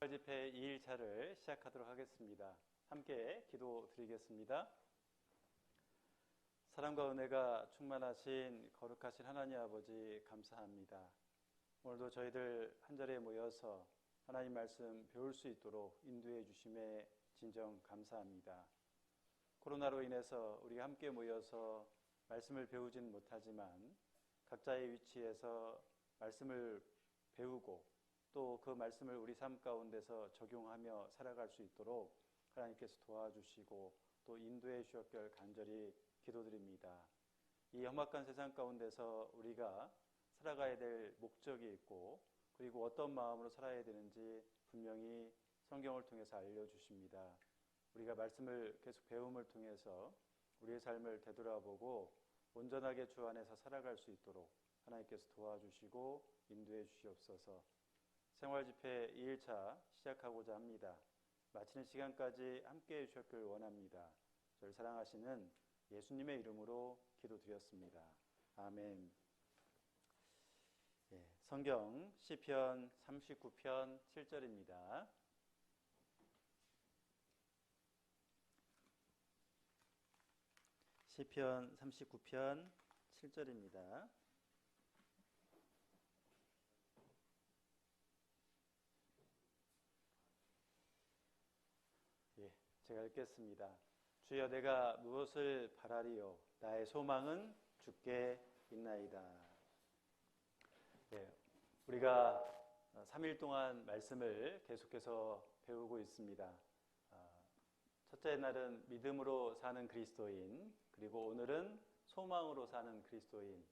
집회 2일차를 시작하도록 하겠습니다. 함께 기도드리겠습니다. 사랑과 은혜가 충만하신 거룩하신 하나님 아버지 감사합니다. 오늘도 저희들 한자리에 모여서 하나님 말씀 배울 수 있도록 인도해 주심에 진정 감사합니다. 코로나로 인해서 우리 함께 모여서 말씀을 배우지는 못하지만 각자의 위치에서 말씀을 배우고 또 그 말씀을 우리 삶 가운데서 적용하며 살아갈 수 있도록 하나님께서 도와주시고 또 인도해 주셨길 간절히 기도드립니다. 이 험악한 세상 가운데서 우리가 살아가야 될 목적이 있고 그리고 어떤 마음으로 살아야 되는지 분명히 성경을 통해서 알려주십니다. 우리가 말씀을 계속 배움을 통해서 우리의 삶을 되돌아보고 온전하게 주 안에서 살아갈 수 있도록 하나님께서 도와주시고 인도해 주시옵소서. 생활집회 2일차 시작하고자 합니다. 마치는 시간까지 함께해 주셨길 원합니다. 저를 사랑하시는 예수님의 이름으로 기도드렸습니다. 아멘. 성경 시편 39편 7절입니다. 시편 39편 7절입니다. 제가 읽겠습니다. 주여 내가 무엇을 바라리요? 나의 소망은 주께 있나이다. 우리가 3일 동안 말씀을 계속해서 배우고 있습니다. 첫째 날은 믿음으로 사는 그리스도인, 그리고 오늘은 소망으로 사는 그리스도인,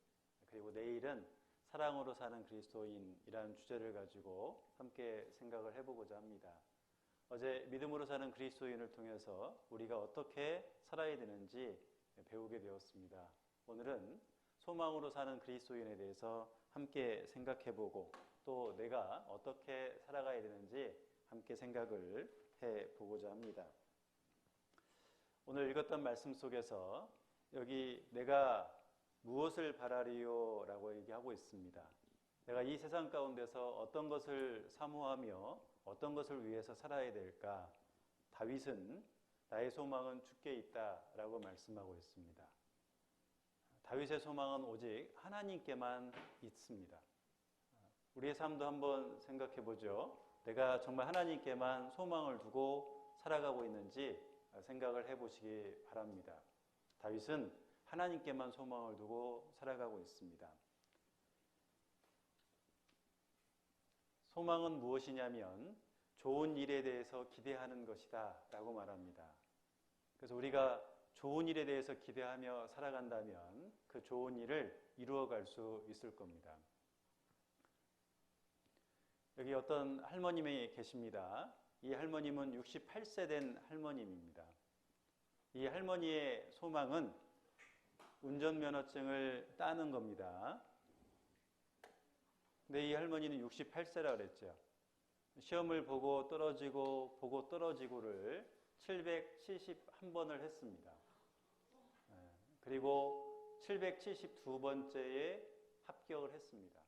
그리고 내일은 사랑으로 사는 그리스도인이라는 주제를 가지고 함께 생각을 해보고자 합니다. 어제 믿음으로 사는 그리스도인을 통해서 우리가 어떻게 살아야 되는지 배우게 되었습니다. 오늘은 소망으로 사는 그리스도인에 대해서 함께 생각해보고 또 내가 어떻게 살아가야 되는지 함께 생각을 해보고자 합니다. 오늘 읽었던 말씀 속에서 여기 내가 무엇을 바라리요? 라고 얘기하고 있습니다. 내가 이 세상 가운데서 어떤 것을 사모하며 어떤 것을 위해서 살아야 될까? 다윗은 나의 소망은 주께 있다 라고 말씀하고 있습니다. 다윗의 소망은 오직 하나님께만 있습니다. 우리의 삶도 한번 생각해 보죠. 내가 정말 하나님께만 소망을 두고 살아가고 있는지 생각을 해보시기 바랍니다. 다윗은 하나님께만 소망을 두고 살아가고 있습니다. 소망은 무엇이냐면 좋은 일에 대해서 기대하는 것이다 라고 말합니다. 그래서 우리가 좋은 일에 대해서 기대하며 살아간다면 그 좋은 일을 이루어갈 수 있을 겁니다. 여기 어떤 할머님이 계십니다. 이 할머님은 68세 된 할머님입니다. 이 할머니의 소망은 운전면허증을 따는 겁니다. 근데 이 할머니는 68세라 그랬죠. 시험을 보고 떨어지고를 771번을 했습니다. 그리고 772번째에 합격을 했습니다.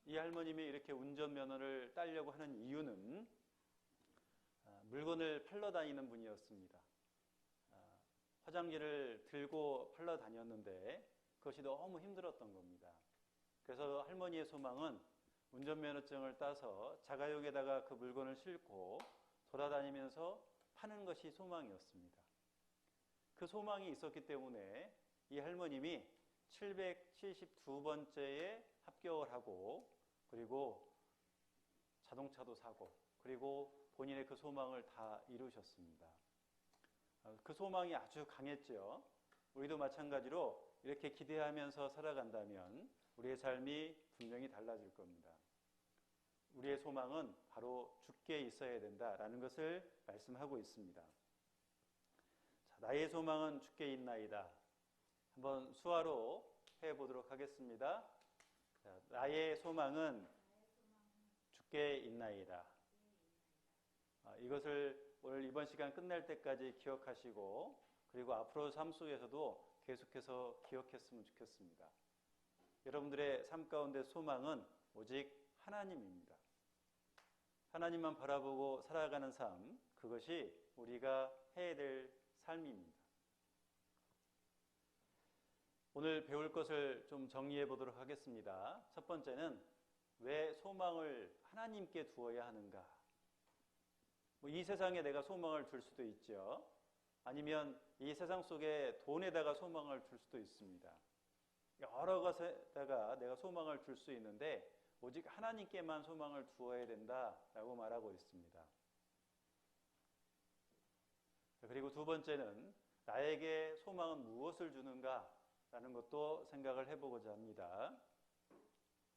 이 할머님이 이렇게 운전면허를 따려고 하는 이유는 물건을 팔러 다니는 분이었습니다. 화장지를 들고 팔러 다녔는데 그것이 너무 힘들었던 겁니다. 그래서 할머니의 소망은 운전면허증을 따서 자가용에다가 그 물건을 싣고 돌아다니면서 파는 것이 소망이었습니다. 그 소망이 있었기 때문에 이 할머님이 772번째에 합격을 하고 그리고 자동차도 사고 그리고 본인의 그 소망을 다 이루셨습니다. 그 소망이 아주 강했죠. 우리도 마찬가지로 이렇게 기대하면서 살아간다면 우리의 삶이 분명히 달라질 겁니다. 우리의 소망은 바로 주께 있어야 된다라는 것을 말씀하고 있습니다. 자, 나의 소망은 주께 있나이다. 한번 수화로 해보도록 하겠습니다. 자, 나의 소망은 주께 있나이다. 이것을 오늘 이번 시간 끝날 때까지 기억하시고 그리고 앞으로 삶 속에서도 계속해서 기억했으면 좋겠습니다. 여러분들의 삶 가운데 소망은 오직 하나님입니다. 하나님만 바라보고 살아가는 삶, 그것이 우리가 해야 될 삶입니다. 오늘 배울 것을 좀 정리해 보도록 하겠습니다. 첫 번째는 왜 소망을 하나님께 두어야 하는가? 이 세상에 내가 소망을 둘 수도 있죠. 아니면 이 세상 속에 돈에다가 소망을 둘 수도 있습니다. 여러 것에다가 내가 소망을 둘 수 있는데 오직 하나님께만 소망을 두어야 된다라고 말하고 있습니다. 그리고 두 번째는 나에게 소망은 무엇을 주는가라는 것도 생각을 해보고자 합니다.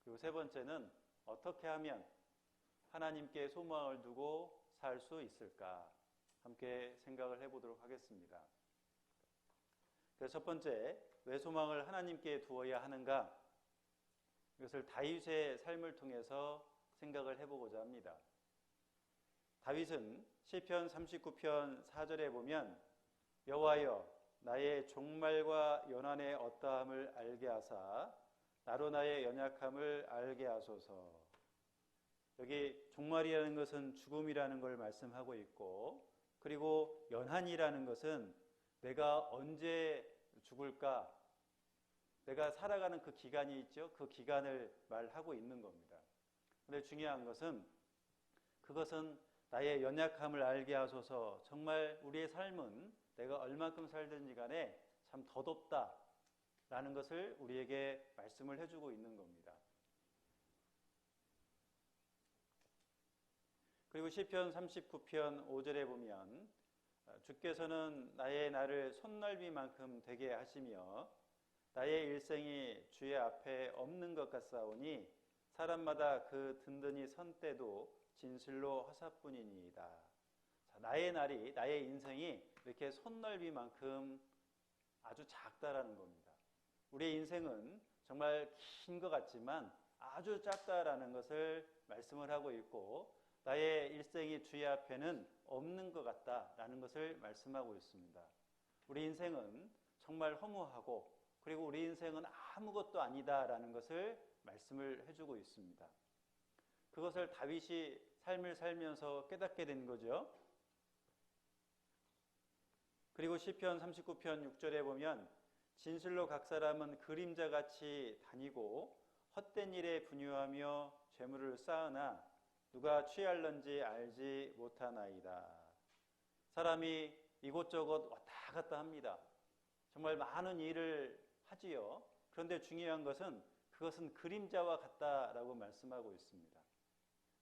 그리고 세 번째는 어떻게 하면 하나님께 소망을 두고 살 수 있을까? 함께 생각을 해보도록 하겠습니다. 그래서 첫 번째, 왜 소망을 하나님께 두어야 하는가? 이것을 다윗의 삶을 통해서 생각을 해보고자 합니다. 다윗은 시편 39편 4절에 보면 여호와여 나의 종말과 연한의 어떠함을 알게 하사 나로 나의 연약함을 알게 하소서. 여기 종말이라는 것은 죽음이라는 걸 말씀하고 있고, 그리고 연한이라는 것은 내가 언제 죽을까, 내가 살아가는 그 기간이 있죠. 그 기간을 말하고 있는 겁니다. 그런데 중요한 것은 그것은 나의 연약함을 알게 하소서. 정말 우리의 삶은 내가 얼만큼 살든지 간에 참 덧없다라는 것을 우리에게 말씀을 해주고 있는 겁니다. 그리고 시편 39편 5절에 보면 주께서는 나의 날을 손넓이만큼 되게 하시며 나의 일생이 주의 앞에 없는 것 같사오니 사람마다 그 든든히 선 때도 진실로 화사뿐이니이다. 자, 나의 날이, 나의 인생이 이렇게 손넓이만큼 아주 작다라는 겁니다. 우리의 인생은 정말 긴 것 같지만 아주 작다라는 것을 말씀을 하고 있고, 나의 일생이 주의 앞에는 없는 것 같다라는 것을 말씀하고 있습니다. 우리 인생은 정말 허무하고, 그리고 우리 인생은 아무것도 아니다라는 것을 말씀을 해주고 있습니다. 그것을 다윗이 삶을 살면서 깨닫게 된 거죠. 그리고 시편 39편 6절에 보면 진실로 각 사람은 그림자같이 다니고 헛된 일에 분유하며 재물을 쌓으나 누가 취할런지 알지 못하나이다. 사람이 이곳저곳 왔다 갔다 합니다. 정말 많은 일을 하지요. 그런데 중요한 것은 그것은 그림자와 같다라고 말씀하고 있습니다.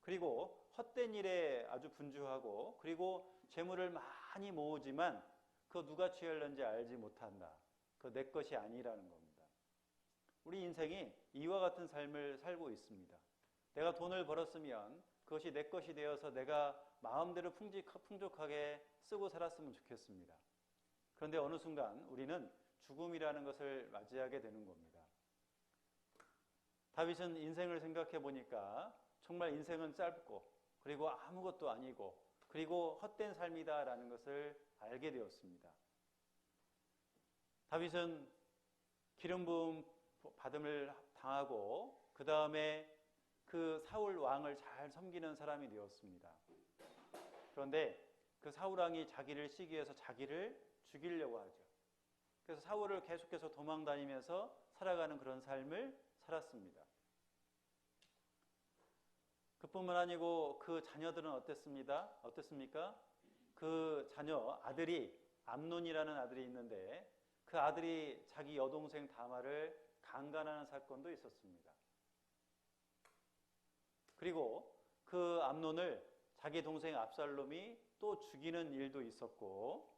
그리고 헛된 일에 아주 분주하고, 그리고 재물을 많이 모으지만 그거 누가 취할는지 알지 못한다. 그거 내 것이 아니라는 겁니다. 우리 인생이 이와 같은 삶을 살고 있습니다. 내가 돈을 벌었으면 그것이 내 것이 되어서 내가 마음대로 풍족하게 쓰고 살았으면 좋겠습니다. 그런데 어느 순간 우리는 죽음이라는 것을 맞이하게 되는 겁니다. 다윗은 인생을 생각해 보니까 정말 인생은 짧고, 그리고 아무것도 아니고, 그리고 헛된 삶이다라는 것을 알게 되었습니다. 다윗은 기름 부음 받음을 당하고 그 다음에 그 사울 왕을 잘 섬기는 사람이 되었습니다. 그런데 그 사울 왕이 자기를 시기해서 자기를 죽이려고 하죠. 그래서 사울을 계속해서 도망다니면서 살아가는 그런 삶을 살았습니다. 그뿐만 아니고 그 자녀들은 어땠습니까? 그 자녀 아들이 암논이라는 아들이 있는데 그 아들이 자기 여동생 다말을 강간하는 사건도 있었습니다. 그리고 그 암논을 자기 동생 압살롬이 또 죽이는 일도 있었고,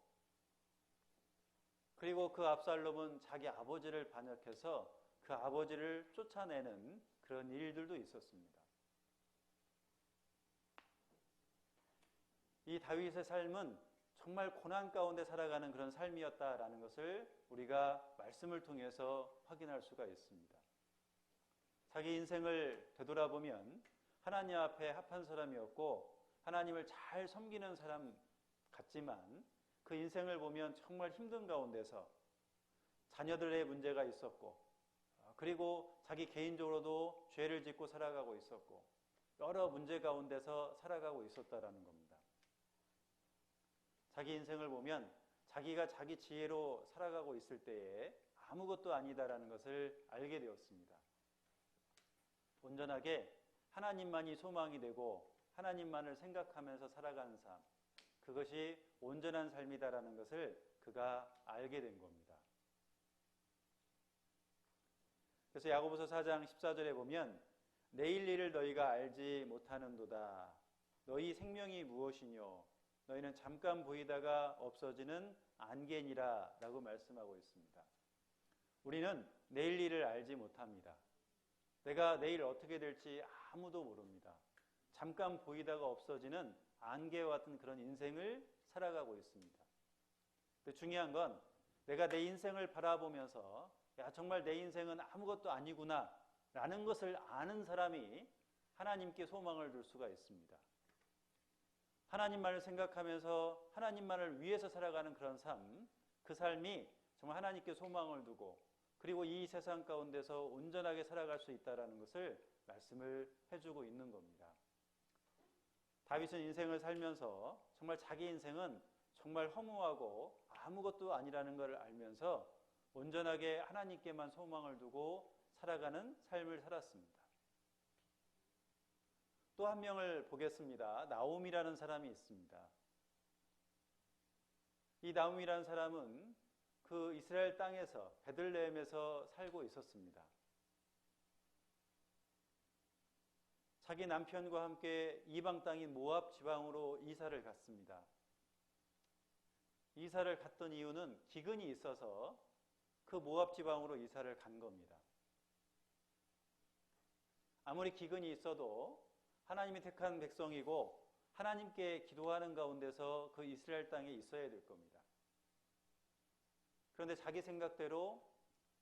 그리고 그 압살롬은 자기 아버지를 반역해서 그 아버지를 쫓아내는 그런 일들도 있었습니다. 이 다윗의 삶은 정말 고난 가운데 살아가는 그런 삶이었다라는 것을 우리가 말씀을 통해서 확인할 수가 있습니다. 자기 인생을 되돌아보면 하나님 앞에 합한 사람이었고 하나님을 잘 섬기는 사람 같지만 그 인생을 보면 정말 힘든 가운데서 자녀들의 문제가 있었고, 그리고 자기 개인적으로도 죄를 짓고 살아가고 있었고, 여러 문제 가운데서 살아가고 있었다라는 겁니다. 자기 인생을 보면 자기가 자기 지혜로 살아가고 있을 때에 아무것도 아니다라는 것을 알게 되었습니다. 온전하게 하나님만이 소망이 되고 하나님만을 생각하면서 살아가는 삶, 그것이 온전한 삶이다라는 것을 그가 알게 된 겁니다. 그래서 야고보서 4장 14절에 보면 내일 일을 너희가 알지 못하는도다. 너희 생명이 무엇이뇨? 너희는 잠깐 보이다가 없어지는 안개니라 라고 말씀하고 있습니다. 우리는 내일 일을 알지 못합니다. 내가 내일 어떻게 될지 아무도 모릅니다. 잠깐 보이다가 없어지는 안개와 같은 그런 인생을 살아가고 있습니다. 근데 중요한 건 내가 내 인생을 바라보면서 야, 정말 내 인생은 아무것도 아니구나 라는 것을 아는 사람이 하나님께 소망을 둘 수가 있습니다. 하나님만을 생각하면서 하나님만을 위해서 살아가는 그런 삶, 그 삶이 정말 하나님께 소망을 두고 그리고 이 세상 가운데서 온전하게 살아갈 수 있다는 것을 말씀을 해주고 있는 겁니다. 다윗은 인생을 살면서 정말 자기 인생은 정말 허무하고 아무것도 아니라는 걸 알면서 온전하게 하나님께만 소망을 두고 살아가는 삶을 살았습니다. 또 한 명을 보겠습니다. 나옴이라는 사람이 있습니다. 이 나옴이라는 사람은 그 이스라엘 땅에서 베들레헴에서 살고 있었습니다. 자기 남편과 함께 이방 땅인 모압 지방으로 이사를 갔습니다. 이사를 갔던 이유는 기근이 있어서 그 모압 지방으로 이사를 간 겁니다. 아무리 기근이 있어도 하나님이 택한 백성이고 하나님께 기도하는 가운데서 그 이스라엘 땅에 있어야 될 겁니다. 그런데 자기 생각대로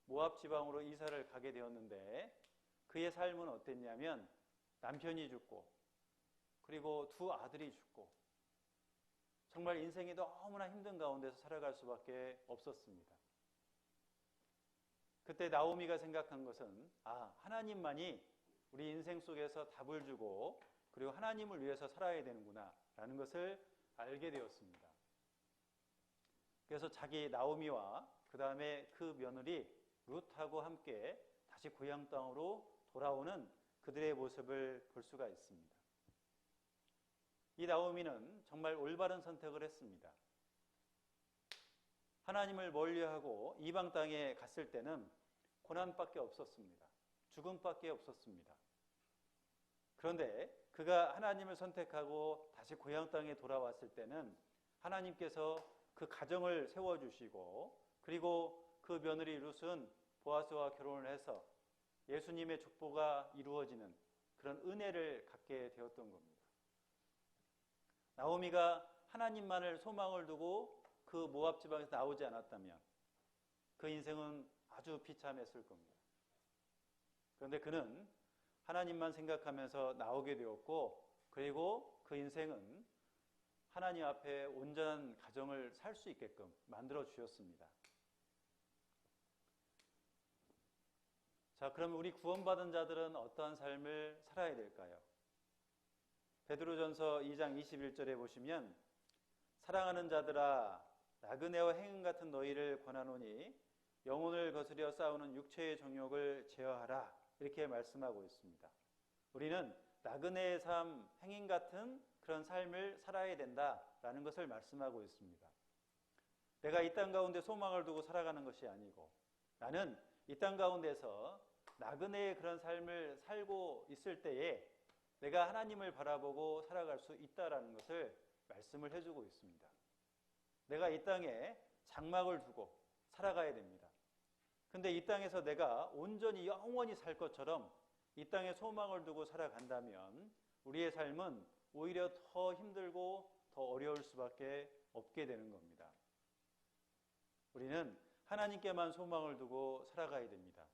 모압 지방으로 이사를 가게 되었는데 그의 삶은 어땠냐면 남편이 죽고 그리고 두 아들이 죽고 정말 인생이 너무나 힘든 가운데서 살아갈 수밖에 없었습니다. 그때 나오미가 생각한 것은 하나님만이 우리 인생 속에서 답을 주고 그리고 하나님을 위해서 살아야 되는구나 라는 것을 알게 되었습니다. 그래서 자기 나오미와 그 다음에 그 며느리 룻하고 함께 다시 고향 땅으로 돌아오는 그들의 모습을 볼 수가 있습니다. 이 나오미는 정말 올바른 선택을 했습니다. 하나님을 멀리하고 이방 땅에 갔을 때는 고난밖에 없었습니다. 죽음밖에 없었습니다. 그런데 그가 하나님을 선택하고 다시 고향 땅에 돌아왔을 때는 하나님께서 그 가정을 세워주시고 그리고 그 며느리 룻은 보아스와 결혼을 해서 예수님의 족보가 이루어지는 그런 은혜를 갖게 되었던 겁니다. 나오미가 하나님만을 소망을 두고 그 모압 지방에서 나오지 않았다면 그 인생은 아주 비참했을 겁니다. 그런데 그는 하나님만 생각하면서 나오게 되었고 그리고 그 인생은 하나님 앞에 온전한 가정을 살 수 있게끔 만들어 주셨습니다. 자, 그럼 우리 구원받은 자들은 어떠한 삶을 살아야 될까요? 베드로전서 2장 21절에 보시면 사랑하는 자들아 나그네와 행음 같은 너희를 권하노니 영혼을 거스려 싸우는 육체의 정욕을 제어하라 이렇게 말씀하고 있습니다. 우리는 나그네의 삶, 행인 같은 그런 삶을 살아야 된다라는 것을 말씀하고 있습니다. 내가 이 땅 가운데 소망을 두고 살아가는 것이 아니고 나는 이 땅 가운데서 나그네의 그런 삶을 살고 있을 때에 내가 하나님을 바라보고 살아갈 수 있다라는 것을 말씀을 해주고 있습니다. 내가 이 땅에 장막을 두고 살아가야 됩니다. 근데 이 땅에서 내가 온전히 영원히 살 것처럼 이 땅에 소망을 두고 살아간다면 우리의 삶은 오히려 더 힘들고 더 어려울 수밖에 없게 되는 겁니다. 우리는 하나님께만 소망을 두고 살아가야 됩니다.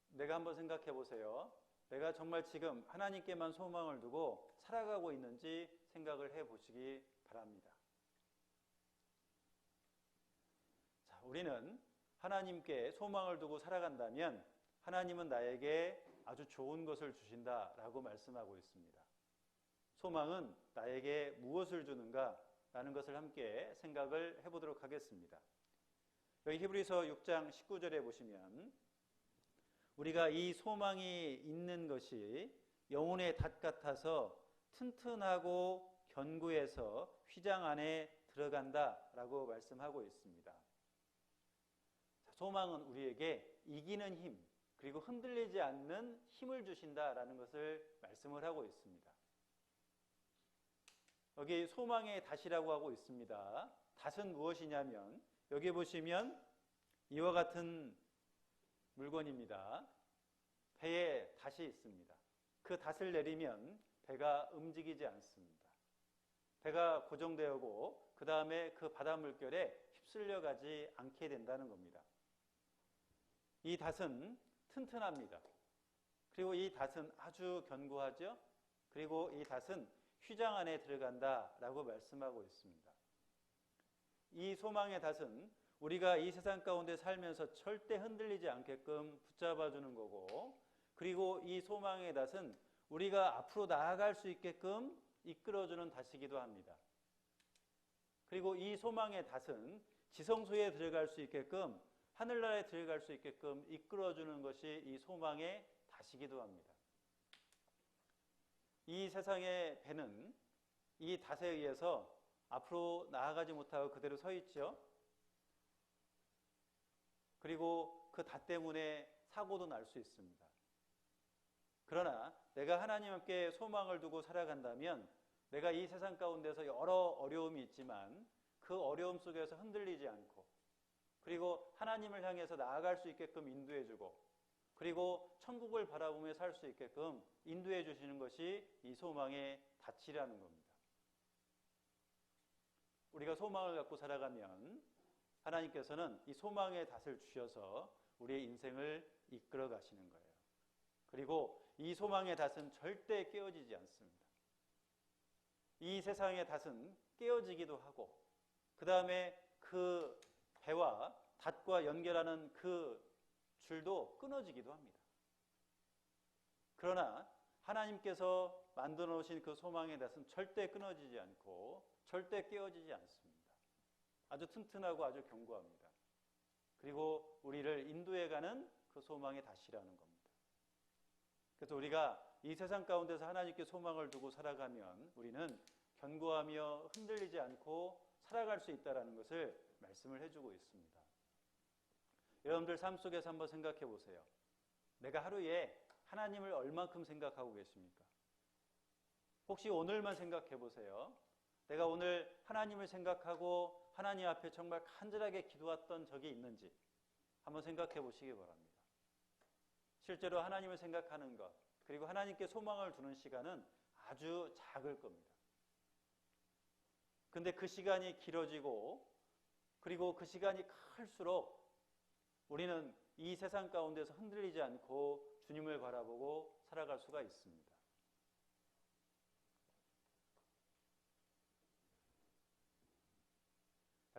내가 한번 생각해 보세요. 내가 정말 지금 하나님께만 소망을 두고 살아가고 있는지 생각을 해 보시기 바랍니다. 자, 우리는 하나님께 소망을 두고 살아간다면 하나님은 나에게 아주 좋은 것을 주신다라고 말씀하고 있습니다. 소망은 나에게 무엇을 주는가? 라는 것을 함께 생각을 해보도록 하겠습니다. 여기 히브리서 6장 19절에 보시면 우리가 이 소망이 있는 것이 영혼의 닷 같아서 튼튼하고 견고해서 휘장 안에 들어간다라고 말씀하고 있습니다. 소망은 우리에게 이기는 힘, 그리고 흔들리지 않는 힘을 주신다라는 것을 말씀을 하고 있습니다. 여기 소망의 닷이라고 하고 있습니다. 닷은 무엇이냐면 여기 보시면 이와 같은 물건입니다. 배에 닷이 있습니다. 그 닷을 내리면 배가 움직이지 않습니다. 배가 고정되고 그 다음에 그 바다 물결에 휩쓸려 가지 않게 된다는 겁니다. 이 닷은 튼튼합니다. 그리고 이 닷은 아주 견고하죠. 그리고 이 닷은 휘장 안에 들어간다라고 말씀하고 있습니다. 이 소망의 닷은 우리가 이 세상 가운데 살면서 절대 흔들리지 않게끔 붙잡아주는 거고, 그리고 이 소망의 닷은 우리가 앞으로 나아갈 수 있게끔 이끌어주는 닷이기도 합니다. 그리고 이 소망의 닷은 지성소에 들어갈 수 있게끔, 하늘나라에 들어갈 수 있게끔 이끌어주는 것이 이 소망의 닷이기도 합니다. 이 세상의 배는 이 닷에 의해서 앞으로 나아가지 못하고 그대로 서 있죠. 그리고 그 닷 때문에 사고도 날 수 있습니다. 그러나 내가 하나님 함께 소망을 두고 살아간다면 내가 이 세상 가운데서 여러 어려움이 있지만 그 어려움 속에서 흔들리지 않고, 그리고 하나님을 향해서 나아갈 수 있게끔 인도해주고, 그리고 천국을 바라보며 살 수 있게끔 인도해 주시는 것이 이 소망의 닷이라는 겁니다. 우리가 소망을 갖고 살아가면 하나님께서는 이 소망의 닷을 주셔서 우리의 인생을 이끌어 가시는 거예요. 그리고 이 소망의 닷은 절대 깨어지지 않습니다. 이 세상의 닷은 깨어지기도 하고, 그 다음에 그 배와 닷과 연결하는 그 줄도 끊어지기도 합니다. 그러나 하나님께서 만들어 놓으신 그 소망의 닷은 절대 끊어지지 않고 절대 깨어지지 않습니다. 아주 튼튼하고 아주 견고합니다. 그리고 우리를 인도해가는 그 소망의 닷이라는 겁니다. 그래서 우리가 이 세상 가운데서 하나님께 소망을 두고 살아가면 우리는 견고하며 흔들리지 않고 살아갈 수 있다는 것을 말씀을 해주고 있습니다. 여러분들 삶 속에서 한번 생각해 보세요. 내가 하루에 하나님을 얼만큼 생각하고 계십니까? 혹시 오늘만 생각해 보세요. 내가 오늘 하나님을 생각하고 하나님 앞에 정말 간절하게 기도했던 적이 있는지 한번 생각해 보시기 바랍니다. 실제로 하나님을 생각하는 것, 그리고 하나님께 소망을 두는 시간은 아주 작을 겁니다. 근데 그 시간이 길어지고, 그리고 그 시간이 클수록 우리는 이 세상 가운데서 흔들리지 않고 주님을 바라보고 살아갈 수가 있습니다.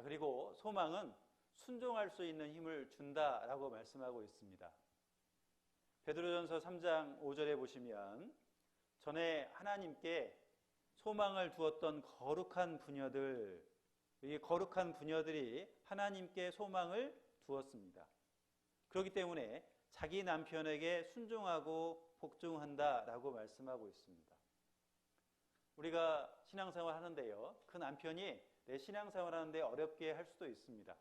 그리고 소망은 순종할 수 있는 힘을 준다라고 말씀하고 있습니다. 베드로전서 3장 5절에 보시면 전에 하나님께 소망을 두었던 거룩한 부녀들, 이 거룩한 부녀들이 하나님께 소망을 두었습니다. 그렇기 때문에 자기 남편에게 순종하고 복종한다라고 말씀하고 있습니다. 우리가 신앙생활 하는데요, 그 남편이 내 신앙생활 하는데 어렵게 할 수도 있습니다.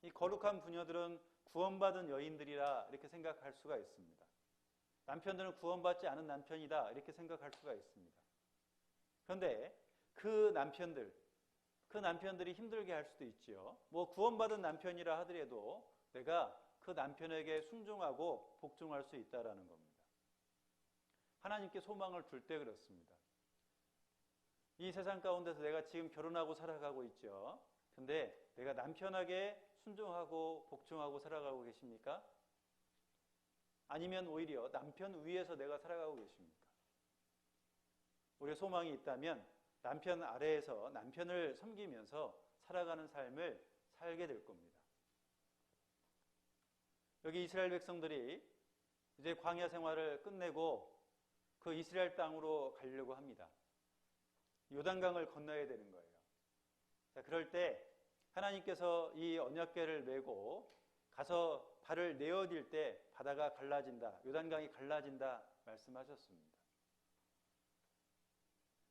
이 거룩한 부녀들은 구원받은 여인들이라 이렇게 생각할 수가 있습니다. 남편들은 구원받지 않은 남편이다 이렇게 생각할 수가 있습니다. 그런데 그 남편들이 힘들게 할 수도 있지요. 뭐 구원받은 남편이라 하더라도 내가 그 남편에게 순종하고 복종할 수 있다라는 겁니다. 하나님께 소망을 둘 때 그렇습니다. 이 세상 가운데서 내가 지금 결혼하고 살아가고 있죠. 근데 내가 남편에게 순종하고 복종하고 살아가고 계십니까? 아니면 오히려 남편 위에서 내가 살아가고 계십니까? 우리의 소망이 있다면 남편 아래에서 남편을 섬기면서 살아가는 삶을 살게 될 겁니다. 여기 이스라엘 백성들이 이제 광야 생활을 끝내고 그 이스라엘 땅으로 가려고 합니다. 요단강을 건너야 되는 거예요. 자, 그럴 때 하나님께서 이 언약궤를 메고 가서 발을 내어딜 때 바다가 갈라진다, 요단강이 갈라진다 말씀하셨습니다.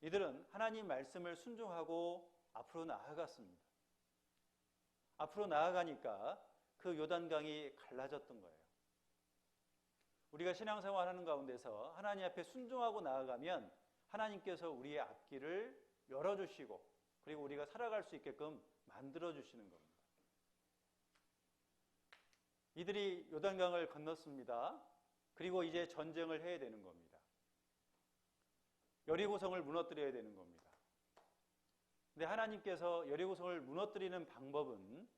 이들은 하나님 말씀을 순종하고 앞으로 나아갔습니다. 앞으로 나아가니까 그 요단강이 갈라졌던 거예요. 우리가 신앙생활하는 가운데서 하나님 앞에 순종하고 나아가면 하나님께서 우리의 앞길을 열어주시고 그리고 우리가 살아갈 수 있게끔 만들어주시는 겁니다. 이들이 요단강을 건넜습니다. 그리고 이제 전쟁을 해야 되는 겁니다. 여리고성을 무너뜨려야 되는 겁니다. 근데 하나님께서 여리고성을 무너뜨리는 방법은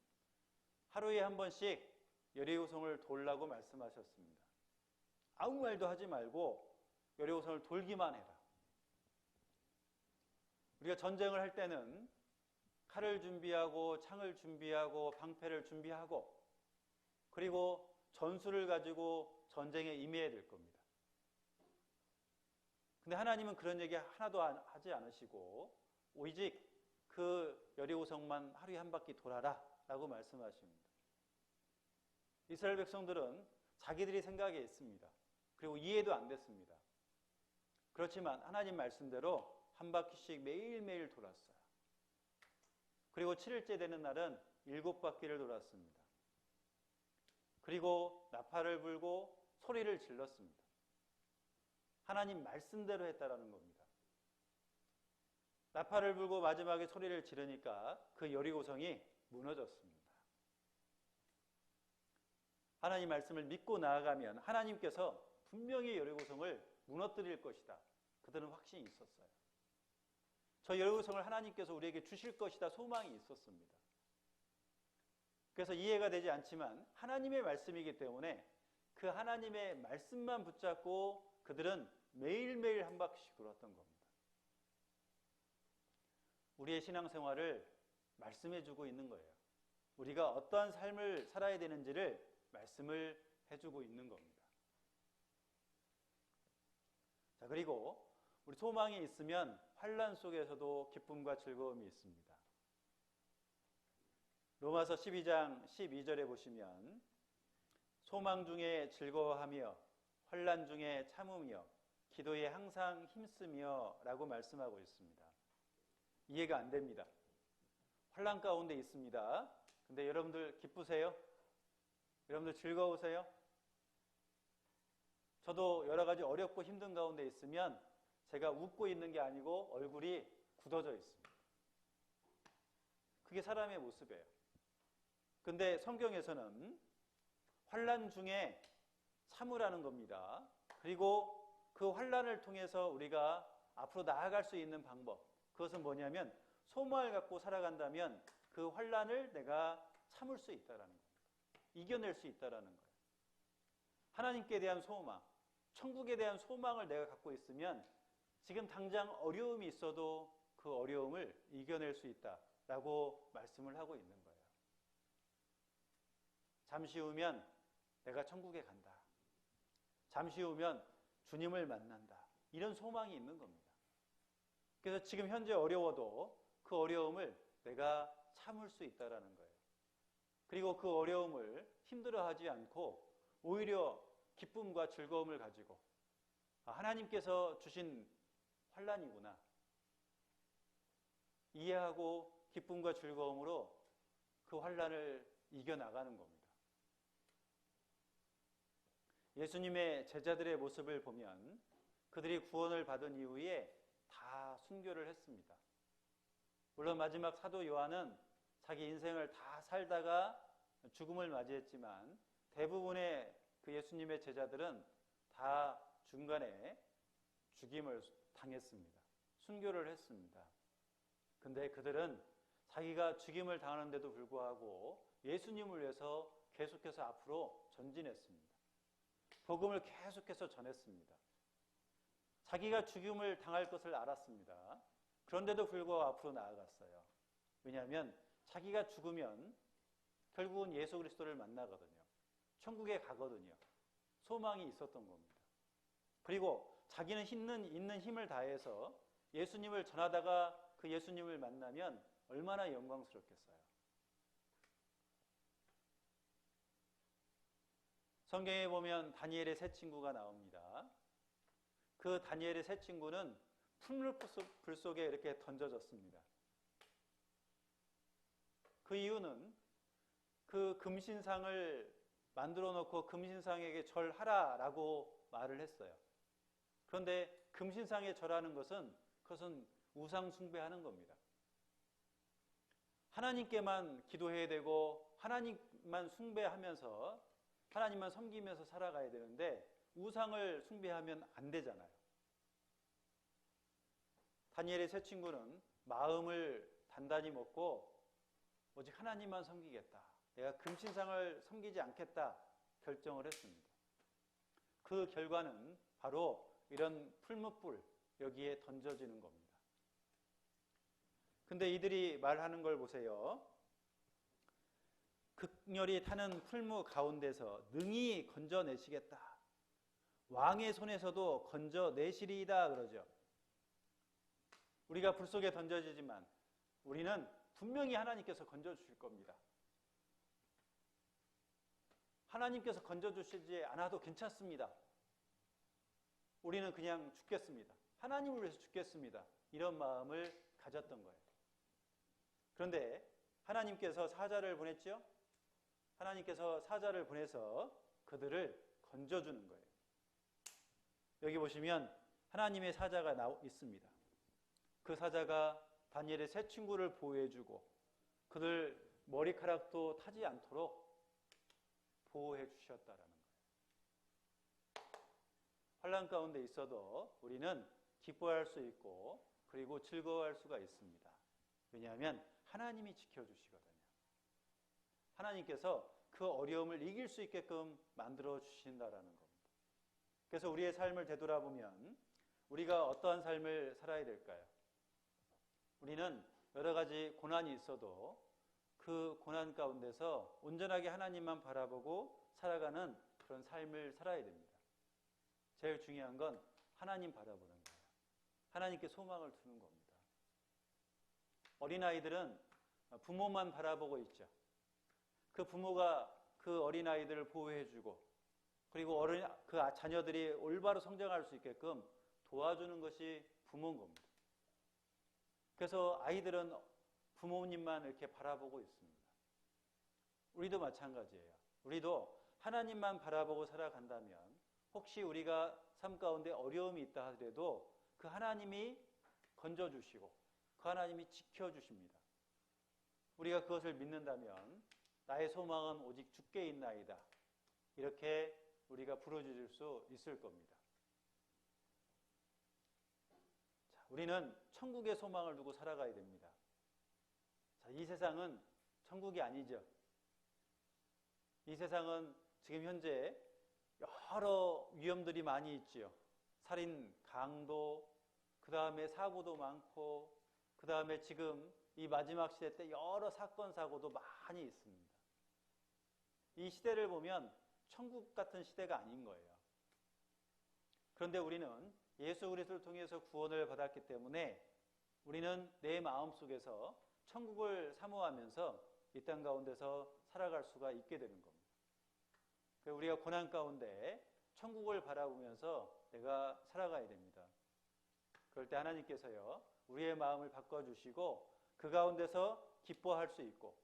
하루에 한 번씩 여리고성을 돌라고 말씀하셨습니다. 아무 말도 하지 말고 여리고성을 돌기만 해라. 우리가 전쟁을 할 때는 칼을 준비하고 창을 준비하고 방패를 준비하고 그리고 전술을 가지고 전쟁에 임해야 될 겁니다. 근데 하나님은 그런 얘기 하나도 하지 않으시고 오직 그 여리고성만 하루에 한 바퀴 돌아라 라고 말씀하십니다. 이스라엘 백성들은 자기들이 생각에 있습니다. 그리고 이해도 안 됐습니다. 그렇지만 하나님 말씀대로 한 바퀴씩 매일매일 돌았어요. 그리고 7일째 되는 날은 7바퀴를 돌았습니다. 그리고 나팔을 불고 소리를 질렀습니다. 하나님 말씀대로 했다라는 겁니다. 나팔을 불고 마지막에 소리를 지르니까 그 여리고성이 무너졌습니다. 하나님 말씀을 믿고 나아가면 하나님께서 분명히 여리고성을 무너뜨릴 것이다. 그들은 확신이 있었어요. 저 여리고성을 하나님께서 우리에게 주실 것이다 소망이 있었습니다. 그래서 이해가 되지 않지만 하나님의 말씀이기 때문에 그 하나님의 말씀만 붙잡고 그들은 매일매일 한 바퀴씩 돌았던 겁니다. 우리의 신앙생활을 말씀해주고 있는 거예요. 우리가 어떠한 삶을 살아야 되는지를 말씀을 해주고 있는 겁니다. 자, 그리고 우리 소망이 있으면 환난 속에서도 기쁨과 즐거움이 있습니다. 로마서 12장 12절에 보시면 소망 중에 즐거워하며 환난 중에 참으며 기도에 항상 힘쓰며 라고 말씀하고 있습니다. 이해가 안 됩니다. 환난 가운데 있습니다. 근데 여러분들 기쁘세요? 여러분들 즐거우세요? 저도 여러 가지 어렵고 힘든 가운데 있으면 제가 웃고 있는 게 아니고 얼굴이 굳어져 있습니다. 그게 사람의 모습이에요. 근데 성경에서는 환난 중에 참으라는 겁니다. 그리고 그 환난을 통해서 우리가 앞으로 나아갈 수 있는 방법, 그것은 뭐냐면 소망을 갖고 살아간다면 그 환난을 내가 참을 수 있다라는 겁니다. 이겨낼 수 있다라는 거예요. 하나님께 대한 소망, 천국에 대한 소망을 내가 갖고 있으면 지금 당장 어려움이 있어도 그 어려움을 이겨낼 수 있다라고 말씀을 하고 있는 거예요. 잠시 후면 내가 천국에 간다. 잠시 후면 주님을 만난다. 이런 소망이 있는 겁니다. 그래서 지금 현재 어려워도 그 어려움을 내가 참을 수 있다라는 거예요. 그리고 그 어려움을 힘들어하지 않고 오히려 기쁨과 즐거움을 가지고 하나님께서 주신 환난이구나. 이해하고 기쁨과 즐거움으로 그 환난을 이겨나가는 겁니다. 예수님의 제자들의 모습을 보면 그들이 구원을 받은 이후에 다 순교를 했습니다. 물론 마지막 사도 요한은 자기 인생을 다 살다가 죽음을 맞이했지만 대부분의 그 예수님의 제자들은 다 중간에 죽임을 당했습니다. 순교를 했습니다. 근데 그들은 자기가 죽임을 당하는데도 불구하고 예수님을 위해서 계속해서 앞으로 전진했습니다. 복음을 계속해서 전했습니다. 자기가 죽임을 당할 것을 알았습니다. 그런데도 불구하고 앞으로 나아갔어요. 왜냐하면 자기가 죽으면 결국은 예수 그리스도를 만나거든요. 천국에 가거든요. 소망이 있었던 겁니다. 그리고 자기는 있는 힘을 다해서 예수님을 전하다가 그 예수님을 만나면 얼마나 영광스럽겠어요. 성경에 보면 다니엘의 세 친구가 나옵니다. 그 다니엘의 세 친구는 풀물 속에 이렇게 던져졌습니다. 그 이유는 그 금신상을 만들어 놓고 금신상에게 절하라라고 말을 했어요. 그런데 금신상에 절하는 그것은 우상 숭배하는 겁니다. 하나님께만 기도해야 되고 하나님만 숭배하면서 하나님만 섬기면서 살아가야 되는데 우상을 숭배하면 안 되잖아요. 다니엘의 세 친구는 마음을 단단히 먹고 오직 하나님만 섬기겠다. 내가 금신상을 섬기지 않겠다 결정을 했습니다. 그 결과는 바로 이런 풀무불 여기에 던져지는 겁니다. 근데 이들이 말하는 걸 보세요. 극렬히 타는 풀무 가운데서 능히 건져내시겠다. 왕의 손에서도 건져내시리이다 그러죠. 우리가 불 속에 던져지지만 우리는 분명히 하나님께서 건져주실 겁니다. 하나님께서 건져주시지 않아도 괜찮습니다. 우리는 그냥 죽겠습니다. 하나님을 위해서 죽겠습니다. 이런 마음을 가졌던 거예요. 그런데 하나님께서 사자를 보냈죠? 하나님께서 사자를 보내서 그들을 건져주는 거예요. 여기 보시면 하나님의 사자가 있습니다. 그 사자가 다니엘의 세 친구를 보호해주고 그들 머리카락도 타지 않도록 보호해 주셨다라는 거예요. 환난 가운데 있어도 우리는 기뻐할 수 있고 그리고 즐거워할 수가 있습니다. 왜냐하면 하나님이 지켜주시거든요. 하나님께서 그 어려움을 이길 수 있게끔 만들어 주신다라는 겁니다. 그래서 우리의 삶을 되돌아보면 우리가 어떠한 삶을 살아야 될까요? 우리는 여러 가지 고난이 있어도 그 고난 가운데서 온전하게 하나님만 바라보고 살아가는 그런 삶을 살아야 됩니다. 제일 중요한 건 하나님 바라보는 거예요. 하나님께 소망을 두는 겁니다. 어린아이들은 부모만 바라보고 있죠. 그 부모가 그 어린아이들을 보호해주고 그리고 그 자녀들이 올바로 성장할 수 있게끔 도와주는 것이 부모인 겁니다. 그래서 아이들은 부모님만 이렇게 바라보고 있습니다. 우리도 마찬가지예요. 우리도 하나님만 바라보고 살아간다면 혹시 우리가 삶 가운데 어려움이 있다 하더라도 그 하나님이 건져주시고 그 하나님이 지켜주십니다. 우리가 그것을 믿는다면 나의 소망은 오직 주께 있나이다. 이렇게 우리가 부르짖을 수 있을 겁니다. 자, 우리는 천국의 소망을 두고 살아가야 됩니다. 자, 이 세상은 천국이 아니죠. 이 세상은 지금 현재 여러 위험들이 많이 있지요. 살인, 강도, 그 다음에 사고도 많고, 그 다음에 지금 이 마지막 시대 때 여러 사건, 사고도 많이 있습니다. 이 시대를 보면 천국 같은 시대가 아닌 거예요. 그런데 우리는 예수 그리스도를 통해서 구원을 받았기 때문에 우리는 내 마음속에서 천국을 사모하면서 이 땅 가운데서 살아갈 수가 있게 되는 겁니다. 우리가 고난 가운데 천국을 바라보면서 내가 살아가야 됩니다. 그럴 때 하나님께서요, 우리의 마음을 바꿔주시고 그 가운데서 기뻐할 수 있고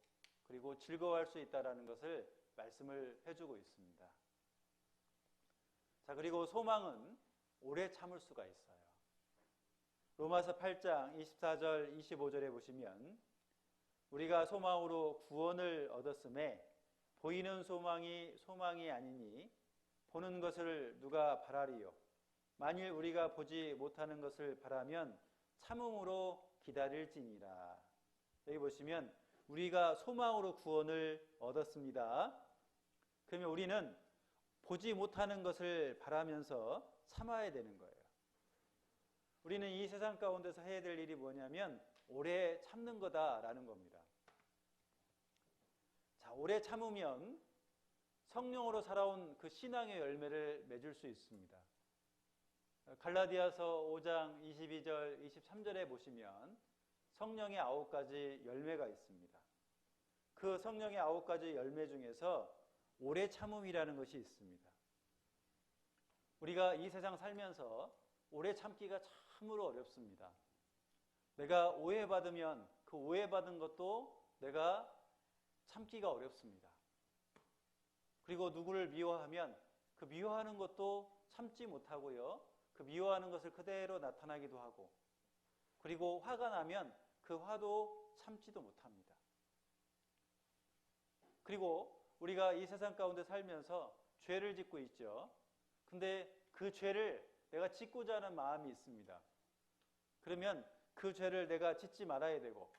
그리고 즐거워할 수 있다는 것을 말씀을 해주고 있습니다. 자, 그리고 소망은 오래 참을 수가 있어요. 로마서 8장 24절 25절에 보시면 우리가 소망으로 구원을 얻었음에 보이는 소망이 아니니 보는 것을 누가 바라리요. 만일 우리가 보지 못하는 것을 바라면 참음으로 기다릴지니라. 여기 보시면 우리가 소망으로 구원을 얻었습니다. 그러면 우리는 보지 못하는 것을 바라면서 참아야 되는 거예요. 우리는 이 세상 가운데서 해야 될 일이 뭐냐면 오래 참는 거다라는 겁니다. 자, 오래 참으면 성령으로 살아온 그 신앙의 열매를 맺을 수 있습니다. 갈라디아서 5장 22절, 23절에 보시면 성령의 9가지 열매가 있습니다. 그 성령의 9가지 열매 중에서 오래 참음이라는 것이 있습니다. 우리가 이 세상 살면서 오래 참기가 참으로 어렵습니다. 내가 오해받으면 그 오해받은 것도 내가 참기가 어렵습니다. 그리고 누구를 미워하면 그 미워하는 것도 참지 못하고요. 그 미워하는 것을 그대로 나타나기도 하고, 그리고 화가 나면 그 화도 참지도 못합니다. 그리고 우리가 이 세상 가운데 살면서 죄를 짓고 있죠. 근데 그 죄를 내가 짓고자 하는 마음이 있습니다. 그러면 그 죄를 내가 짓지 말아야 되고,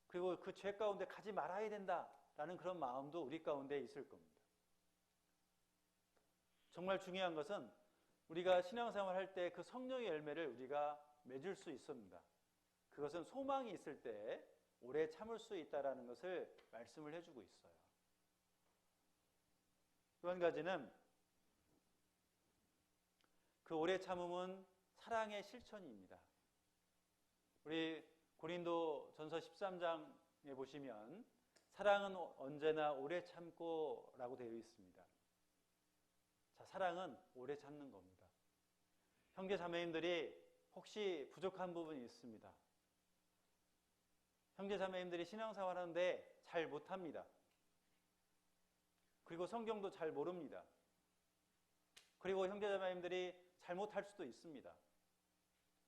그리고 그 죄 가운데 가지 말아야 된다라는 그런 마음도 우리 가운데 있을 겁니다. 정말 중요한 것은 우리가 신앙생활 할 때 그 성령의 열매를 우리가 맺을 수 있습니다. 그것은 소망이 있을 때 오래 참을 수 있다는 것을 말씀을 해주고 있어요. 또 한 가지는 그 오래 참음은 사랑의 실천입니다. 우리 고린도 전서 13장에 보시면 사랑은 언제나 오래 참고 라고 되어 있습니다. 자, 사랑은 오래 참는 겁니다. 형제 자매님들이 혹시 부족한 부분이 있습니다. 형제 자매님들이 신앙생활 하는데 잘 못합니다. 그리고 성경도 잘 모릅니다. 그리고 형제 자매님들이 잘못할 수도 있습니다.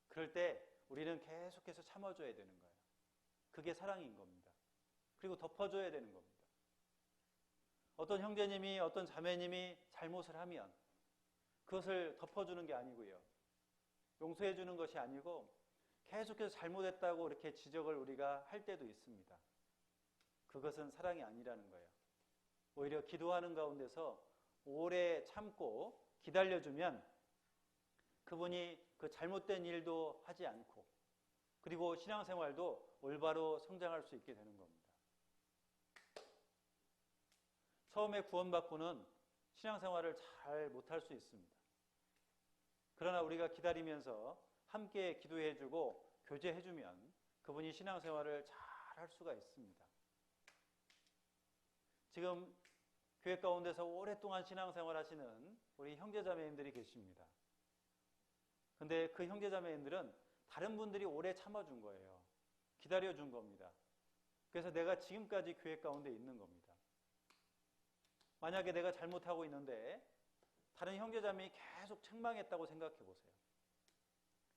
그럴 때 우리는 계속해서 참아줘야 되는 거예요. 그게 사랑인 겁니다. 그리고 덮어줘야 되는 겁니다. 어떤 형제님이, 어떤 자매님이 잘못을 하면 그것을 덮어주는 게 아니고요. 용서해 주는 것이 아니고 계속해서 잘못했다고 이렇게 지적을 우리가 할 때도 있습니다. 그것은 사랑이 아니라는 거예요. 오히려 기도하는 가운데서 오래 참고 기다려주면 그분이 그 잘못된 일도 하지 않고, 그리고 신앙생활도 올바로 성장할 수 있게 되는 겁니다. 처음에 구원받고는 신앙생활을 잘 못할 수 있습니다. 그러나 우리가 기다리면서 함께 기도해주고 교제해주면 그분이 신앙생활을 잘 할 수가 있습니다. 지금 교회 가운데서 오랫동안 신앙생활 하시는 우리 형제자매님들이 계십니다. 근데 그 형제자매님들은 다른 분들이 오래 참아준 거예요. 기다려준 겁니다. 그래서 내가 지금까지 교회 가운데 있는 겁니다. 만약에 내가 잘못하고 있는데 다른 형제자매이 계속 책망했다고 생각해 보세요.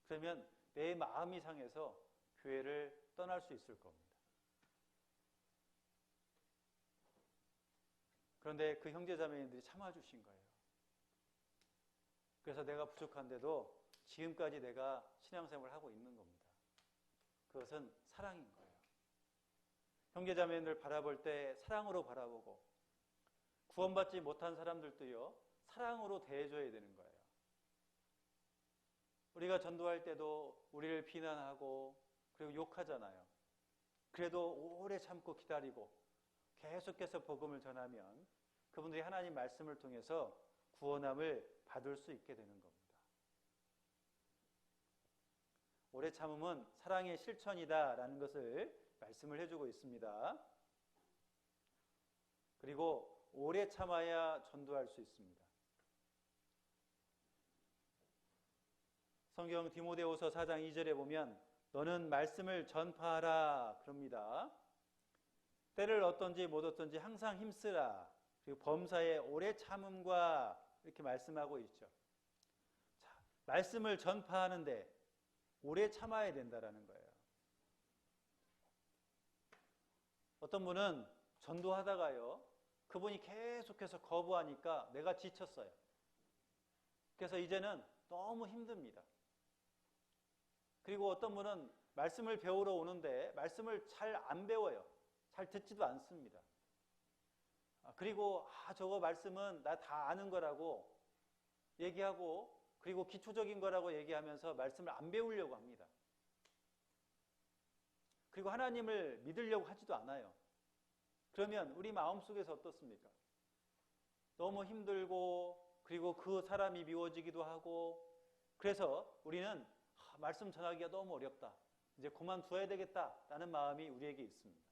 그러면 내 마음이 상해서 교회를 떠날 수 있을 겁니다. 그런데 그 형제자매님들이 참아주신 거예요. 그래서 내가 부족한데도 지금까지 내가 신앙생활을 하고 있는 겁니다. 그것은 사랑인 거예요. 형제자매님들 바라볼 때 사랑으로 바라보고, 구원받지 못한 사람들도요, 사랑으로 대해줘야 되는 거예요. 우리가 전도할 때도 우리를 비난하고 그리고 욕하잖아요. 그래도 오래 참고 기다리고 계속해서 복음을 전하면 그분들이 하나님 말씀을 통해서 구원함을 받을 수 있게 되는 겁니다. 오래 참음은 사랑의 실천이다라는 것을 말씀을 해주고 있습니다. 그리고 오래 참아야 전도할 수 있습니다. 성경 디모데후서 4장 2절에 보면 너는 말씀을 전파하라 그럽니다. 때를 얻든지 못 얻든지 항상 힘쓰라. 그리고 범사에 오래 참음과 이렇게 말씀하고 있죠. 자, 말씀을 전파하는데 오래 참아야 된다라는 거예요. 어떤 분은 전도하다가요, 그분이 계속해서 거부하니까 내가 지쳤어요. 그래서 이제는 너무 힘듭니다. 그리고 어떤 분은 말씀을 배우러 오는데 말씀을 잘 안 배워요. 잘 듣지도 않습니다. 그리고 저거 말씀은 나 다 아는 거라고 얘기하고, 그리고 기초적인 거라고 얘기하면서 말씀을 안 배우려고 합니다. 그리고 하나님을 믿으려고 하지도 않아요. 그러면 우리 마음속에서 어떻습니까? 너무 힘들고 그리고 그 사람이 미워지기도 하고 그래서 우리는 말씀 전하기가 너무 어렵다. 이제 그만둬야 되겠다라는 마음이 우리에게 있습니다.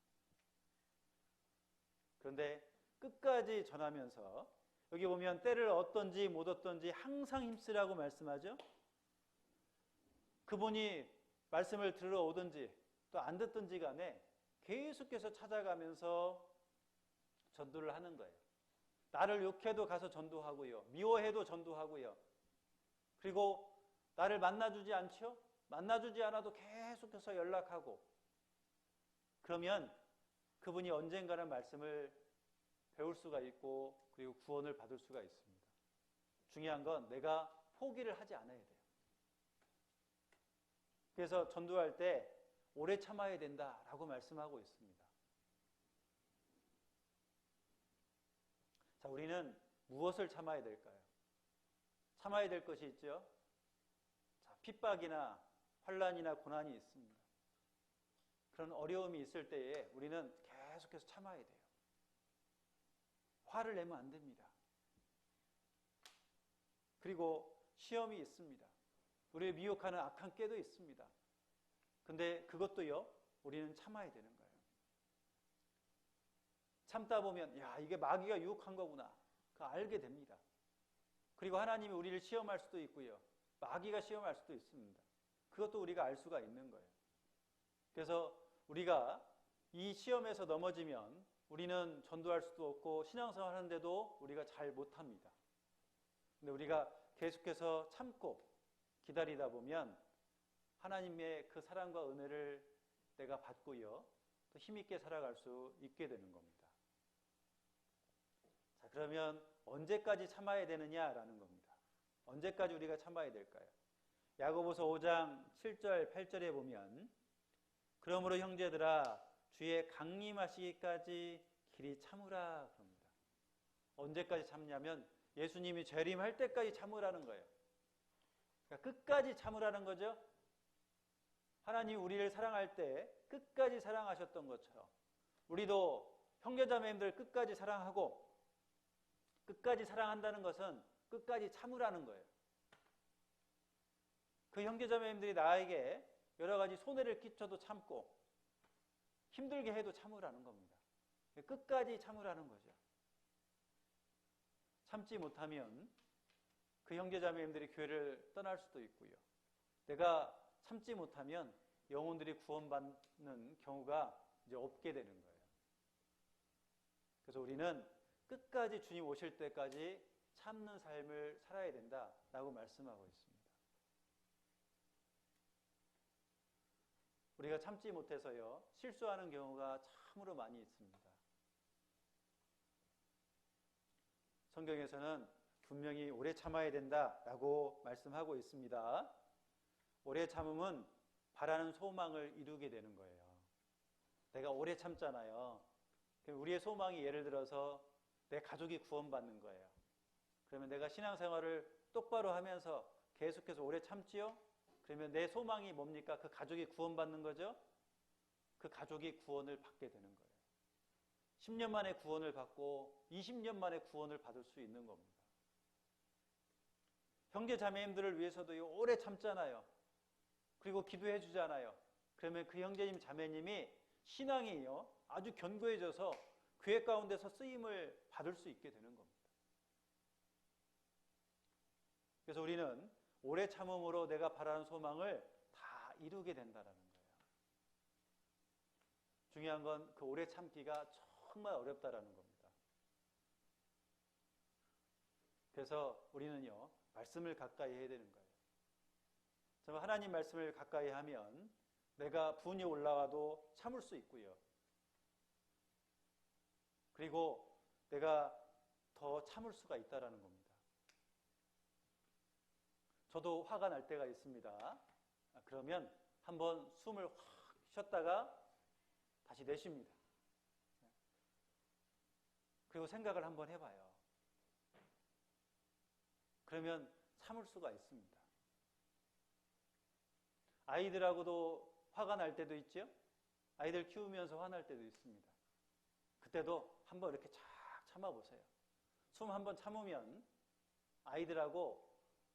그런데 끝까지 전하면서 여기 보면 때를 얻든지 못 얻든지 항상 힘쓰라고 말씀하죠. 그분이 말씀을 들으러 오든지 또 안 듣든지 간에 계속해서 찾아가면서 전도를 하는 거예요. 나를 욕해도 가서 전도하고요. 미워해도 전도하고요. 그리고 나를 만나주지 않죠? 만나주지 않아도 계속해서 연락하고 그러면 그분이 언젠가는 말씀을 배울 수가 있고 그리고 구원을 받을 수가 있습니다. 중요한 건 내가 포기를 하지 않아야 돼요. 그래서 전도할 때 오래 참아야 된다라고 말씀하고 있습니다. 자, 우리는 무엇을 참아야 될까요? 참아야 될 것이 있죠. 자, 핍박이나 환난이나 고난이 있습니다. 그런 어려움이 있을 때에 우리는 계속해서 참아야 돼요. 화를 내면 안 됩니다. 그리고 시험이 있습니다. 우리를 미혹하는 악한 꾀도 있습니다. 근데 그것도요, 우리는 참아야 되는 거예요. 참다 보면, 야, 이게 마귀가 유혹한 거구나. 그거 알게 됩니다. 그리고 하나님이 우리를 시험할 수도 있고요. 마귀가 시험할 수도 있습니다. 그것도 우리가 알 수가 있는 거예요. 그래서 우리가 이 시험에서 넘어지면 우리는 전도할 수도 없고 신앙생활 하는데도 우리가 잘 못합니다. 근데 우리가 계속해서 참고 기다리다 보면 하나님의 그 사랑과 은혜를 내가 받고요. 또 힘있게 살아갈 수 있게 되는 겁니다. 자, 그러면 언제까지 참아야 되느냐라는 겁니다. 언제까지 우리가 참아야 될까요? 야고보서 5장 7절 8절에 보면 그러므로 형제들아 주의 강림하시기까지 길이 참으라 그럽니다. 언제까지 참냐면 예수님이 재림할 때까지 참으라는 거예요. 그러니까 끝까지 참으라는 거죠. 하나님이 우리를 사랑할 때 끝까지 사랑하셨던 것처럼 우리도 형제자매님들 끝까지 사랑하고 끝까지 사랑한다는 것은 끝까지 참으라는 거예요. 그 형제자매님들이 나에게 여러 가지 손해를 끼쳐도 참고 힘들게 해도 참으라는 겁니다. 끝까지 참으라는 거죠. 참지 못하면 그 형제자매님들이 교회를 떠날 수도 있고요. 내가 참지 못하면 영혼들이 구원받는 경우가 이제 없게 되는 거예요. 그래서 우리는 끝까지 주님 오실 때까지 참는 삶을 살아야 된다라고 말씀하고 있습니다. 우리가 참지 못해서요, 실수하는 경우가 참으로 많이 있습니다. 성경에서는 분명히 오래 참아야 된다라고 말씀하고 있습니다. 오래 참음은 바라는 소망을 이루게 되는 거예요. 내가 오래 참잖아요. 우리의 소망이 예를 들어서 내 가족이 구원받는 거예요. 그러면 내가 신앙생활을 똑바로 하면서 계속해서 오래 참지요? 그러면 내 소망이 뭡니까? 그 가족이 구원받는 거죠? 그 가족이 구원을 받게 되는 거예요. 10년 만에 구원을 받고 20년 만에 구원을 받을 수 있는 겁니다. 형제 자매님들을 위해서도 오래 참잖아요. 그리고 기도해 주잖아요. 그러면 그 형제님 자매님이 신앙이요 아주 견고해져서 교회 가운데서 쓰임을 받을 수 있게 되는 겁니다. 그래서 우리는 오래 참음으로 내가 바라는 소망을 다 이루게 된다는 거예요. 중요한 건 그 오래 참기가 정말 어렵다라는 겁니다. 그래서 우리는요 말씀을 가까이 해야 되는 거예요. 정말 하나님 말씀을 가까이 하면 내가 분이 올라와도 참을 수 있고요. 그리고 내가 더 참을 수가 있다라는 겁니다. 저도 화가 날 때가 있습니다. 그러면 한번 숨을 확 쉬었다가 다시 내쉽니다. 그리고 생각을 한번 해봐요. 그러면 참을 수가 있습니다. 아이들하고도 화가 날 때도 있죠? 아이들 키우면서 화날 때도 있습니다. 그때도 한번 이렇게 쫙 참아보세요. 숨 한번 참으면 아이들하고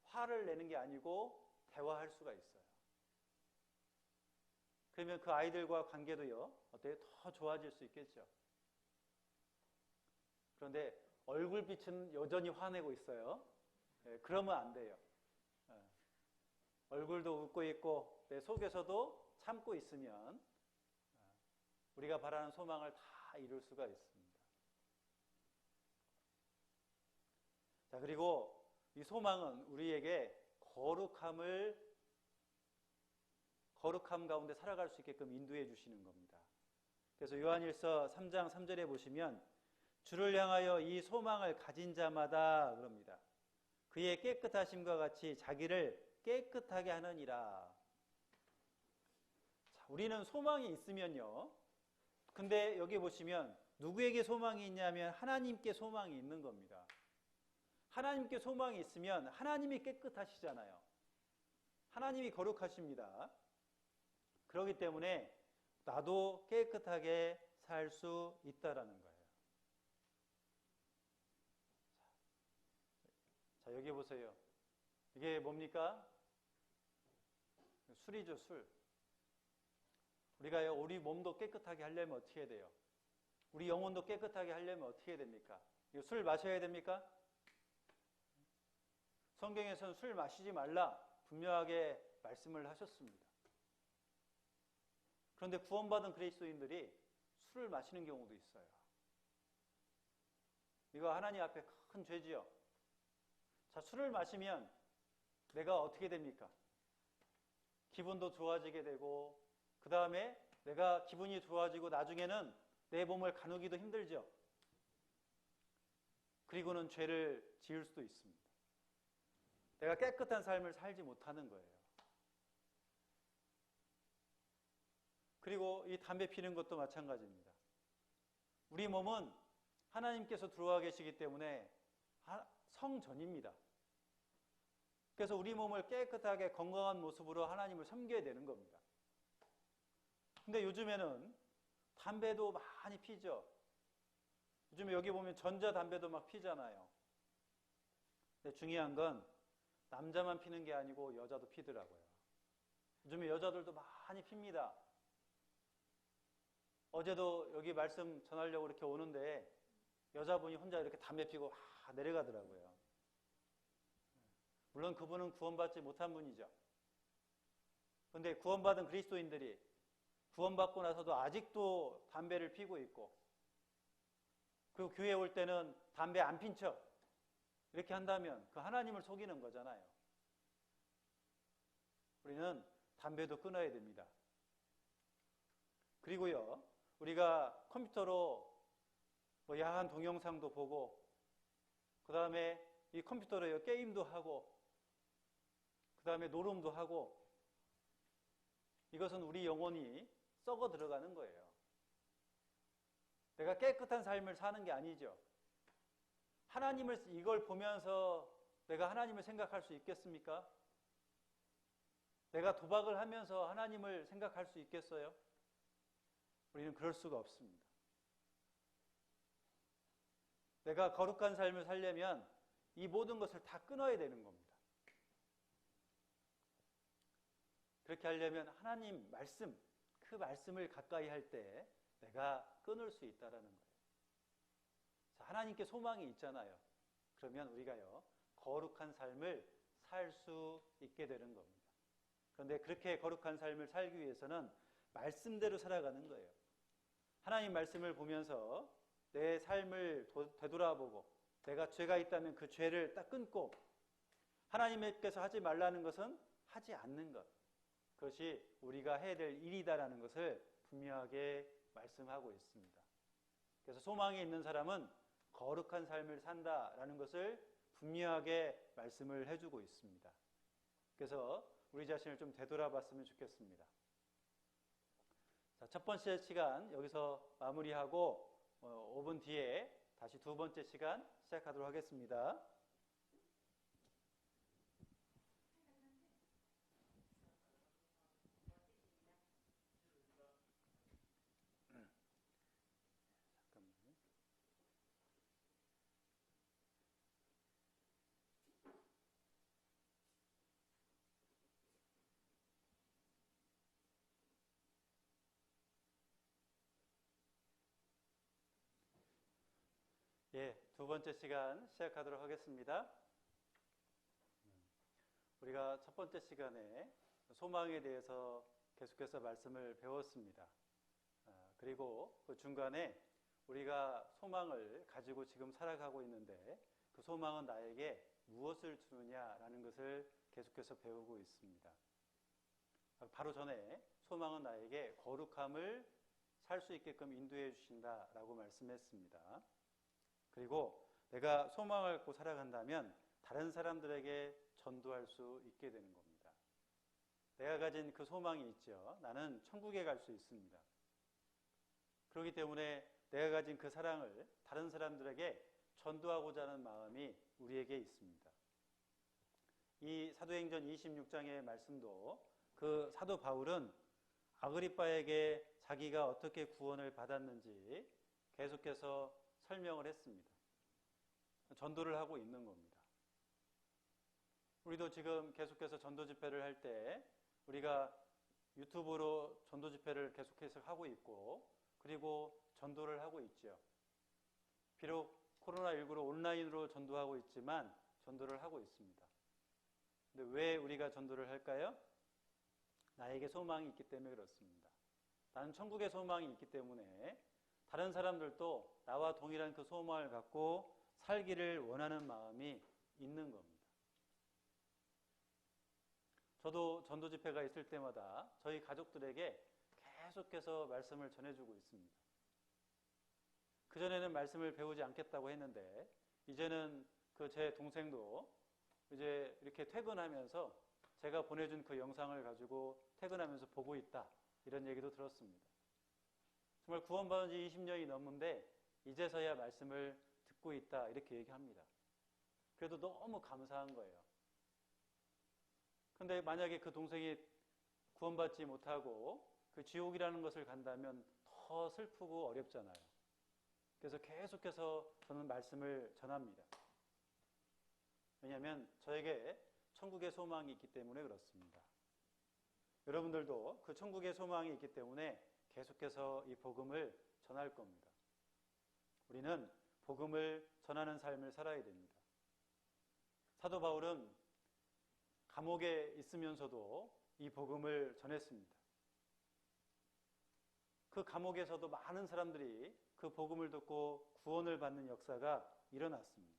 화를 내는 게 아니고 대화할 수가 있어요. 그러면 그 아이들과 관계도요, 어때요? 더 좋아질 수 있겠죠. 그런데 얼굴빛은 여전히 화내고 있어요. 네, 그러면 안 돼요. 네. 얼굴도 웃고 있고 내 속에서도 참고 있으면 우리가 바라는 소망을 다 이룰 수가 있습니다. 자, 그리고 이 소망은 우리에게 거룩함 가운데 살아갈 수 있게끔 인도해 주시는 겁니다. 그래서 요한일서 3장 3절에 보시면 주를 향하여 이 소망을 가진 자마다 그럽니다. 그의 깨끗하심과 같이 자기를 깨끗하게 하느니라. 자, 우리는 소망이 있으면요. 근데 여기 보시면 누구에게 소망이 있냐면 하나님께 소망이 있는 겁니다. 하나님께 소망이 있으면 하나님이 깨끗하시잖아요. 하나님이 거룩하십니다. 그렇기 때문에 나도 깨끗하게 살 수 있다라는 거예요. 자, 여기 보세요. 이게 뭡니까? 술이죠, 술. 우리가요, 우리 몸도 깨끗하게 하려면 어떻게 해야 돼요? 우리 영혼도 깨끗하게 하려면 어떻게 해야 됩니까? 술 마셔야 됩니까? 성경에서는 술 마시지 말라 분명하게 말씀을 하셨습니다. 그런데 구원받은 그리스도인들이 술을 마시는 경우도 있어요. 이거 하나님 앞에 큰 죄지요. 자, 술을 마시면 내가 어떻게 됩니까? 기분도 좋아지게 되고 그 다음에 내가 기분이 좋아지고 나중에는 내 몸을 가누기도 힘들죠. 그리고는 죄를 지을 수도 있습니다. 내가 깨끗한 삶을 살지 못하는 거예요. 그리고 이 담배 피는 것도 마찬가지입니다. 우리 몸은 하나님께서 들어와 계시기 때문에 성전입니다. 그래서 우리 몸을 깨끗하게 건강한 모습으로 하나님을 섬겨야 되는 겁니다. 근데 요즘에는 담배도 많이 피죠. 요즘에 여기 보면 전자담배도 막 피잖아요. 근데 중요한 건 남자만 피는 게 아니고 여자도 피더라고요. 요즘에 여자들도 많이 핍니다. 어제도 여기 말씀 전하려고 이렇게 오는데 여자분이 혼자 이렇게 담배 피고 내려가더라고요. 물론 그분은 구원받지 못한 분이죠. 그런데 구원받은 그리스도인들이 구원받고 나서도 아직도 담배를 피고 있고 그리고 교회에 올 때는 담배 안 핀 척 이렇게 한다면 그 하나님을 속이는 거잖아요. 우리는 담배도 끊어야 됩니다. 그리고요, 우리가 컴퓨터로 야한 동영상도 보고 그 다음에 이 컴퓨터로 게임도 하고 그 다음에 노름도 하고 이것은 우리 영혼이 썩어 들어가는 거예요. 내가 깨끗한 삶을 사는 게 아니죠. 하나님을 이걸 보면서 내가 하나님을 생각할 수 있겠습니까? 내가 도박을 하면서 하나님을 생각할 수 있겠어요? 우리는 그럴 수가 없습니다. 내가 거룩한 삶을 살려면 이 모든 것을 다 끊어야 되는 겁니다. 그렇게 하려면 하나님 말씀, 그 말씀을 가까이 할 때 내가 끊을 수 있다라는 거예요. 자, 하나님께 소망이 있잖아요. 그러면 우리가요, 거룩한 삶을 살 수 있게 되는 겁니다. 그런데 그렇게 거룩한 삶을 살기 위해서는 말씀대로 살아가는 거예요. 하나님 말씀을 보면서 내 삶을 되돌아보고 내가 죄가 있다면 그 죄를 딱 끊고 하나님께서 하지 말라는 것은 하지 않는 것. 그것이 우리가 해야 될 일이다라는 것을 분명하게 말씀하고 있습니다. 그래서 소망이 있는 사람은 거룩한 삶을 산다라는 것을 분명하게 말씀을 해주고 있습니다. 그래서 우리 자신을 좀 되돌아봤으면 좋겠습니다. 자, 첫 번째 시간 여기서 마무리하고 5분 뒤에 다시 두 번째 시간 시작하도록 하겠습니다. 잠깐만요. 예, 두 번째 시간 시작하도록 하겠습니다. 우리가 첫 번째 시간에 소망에 대해서 계속해서 말씀을 배웠습니다. 그리고 그 중간에 우리가 소망을 가지고 지금 살아가고 있는데 그 소망은 나에게 무엇을 주느냐라는 것을 계속해서 배우고 있습니다. 바로 전에 소망은 나에게 거룩함을 살 수 있게끔 인도해 주신다라고 말씀했습니다. 그리고 내가 소망을 갖고 살아간다면 다른 사람들에게 전도할 수 있게 되는 겁니다. 내가 가진 그 소망이 있죠. 나는 천국에 갈 수 있습니다. 그렇기 때문에 내가 가진 그 사랑을 다른 사람들에게 전도하고자 하는 마음이 우리에게 있습니다. 이 사도행전 26장의 말씀도 그 사도 바울은 아그리빠에게 자기가 어떻게 구원을 받았는지 계속해서 설명을 했습니다. 전도를 하고 있는 겁니다. 우리도 지금 계속해서 전도 집회를 할 때 우리가 유튜브로 전도 집회를 계속해서 하고 있고 그리고 전도를 하고 있죠. 비록 코로나19로 온라인으로 전도하고 있지만 전도를 하고 있습니다. 근데 왜 우리가 전도를 할까요? 나에게 소망이 있기 때문에 그렇습니다. 나는 천국의 소망이 있기 때문에 다른 사람들도 나와 동일한 그 소망을 갖고 살기를 원하는 마음이 있는 겁니다. 저도 전도 집회가 있을 때마다 저희 가족들에게 계속해서 말씀을 전해주고 있습니다. 그전에는 말씀을 배우지 않겠다고 했는데 이제는 그 제 동생도 이제 이렇게 퇴근하면서 제가 보내준 그 영상을 가지고 퇴근하면서 보고 있다 이런 얘기도 들었습니다. 정말 구원받은 지 20년이 넘는데 이제서야 말씀을 듣고 있다 이렇게 얘기합니다. 그래도 너무 감사한 거예요. 근데 만약에 그 동생이 구원받지 못하고 그 지옥이라는 것을 간다면 더 슬프고 어렵잖아요. 그래서 계속해서 저는 말씀을 전합니다. 왜냐하면 저에게 천국의 소망이 있기 때문에 그렇습니다. 여러분들도 그 천국의 소망이 있기 때문에 계속해서 이 복음을 전할 겁니다. 우리는 복음을 전하는 삶을 살아야 됩니다. 사도 바울은 감옥에 있으면서도 이 복음을 전했습니다. 그 감옥에서도 많은 사람들이 그 복음을 듣고 구원을 받는 역사가 일어났습니다.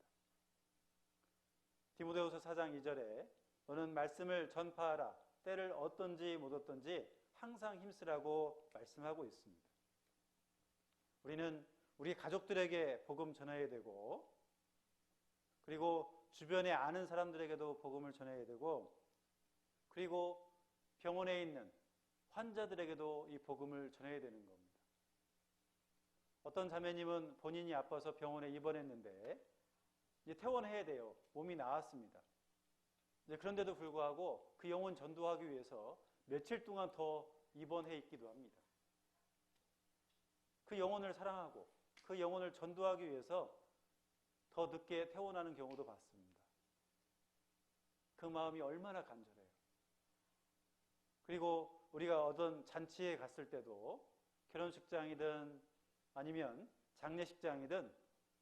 디모데후서 4장 2절에 너는 말씀을 전파하라. 때를 얻든지 못 얻든지 항상 힘쓰라고 말씀하고 있습니다. 우리는 우리 가족들에게 복음 전해야 되고 그리고 주변에 아는 사람들에게도 복음을 전해야 되고 그리고 병원에 있는 환자들에게도 이 복음을 전해야 되는 겁니다. 어떤 자매님은 본인이 아파서 병원에 입원했는데 이제 퇴원해야 돼요. 몸이 나았습니다. 그런데도 불구하고 그 영혼 전도하기 위해서 며칠 동안 더 입원해 있기도 합니다. 그 영혼을 사랑하고 그 영혼을 전도하기 위해서 더 늦게 퇴원하는 경우도 봤습니다. 그 마음이 얼마나 간절해요. 그리고 우리가 어떤 잔치에 갔을 때도 결혼식장이든 아니면 장례식장이든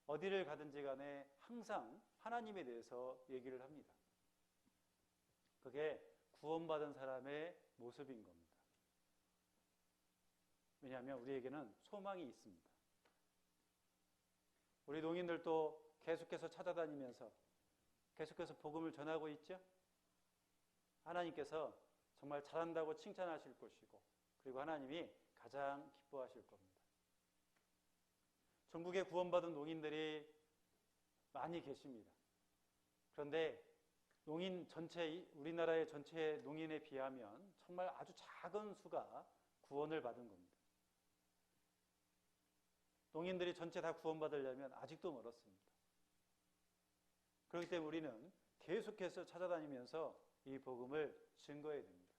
어디를 가든지 간에 항상 하나님에 대해서 얘기를 합니다. 그게 구원받은 사람의 모습인 겁니다. 왜냐하면 우리에게는 소망이 있습니다. 우리 농인들도 계속해서 찾아다니면서 계속해서 복음을 전하고 있죠. 하나님께서 정말 잘한다고 칭찬하실 것이고 그리고 하나님이 가장 기뻐하실 겁니다. 전국에 구원받은 농인들이 많이 계십니다. 그런데 농인 전체, 우리나라의 전체 농인에 비하면 정말 아주 작은 수가 구원을 받은 겁니다. 농인들이 전체 다 구원받으려면 아직도 멀었습니다. 그렇기 때문에 우리는 계속해서 찾아다니면서 이 복음을 증거해야 됩니다.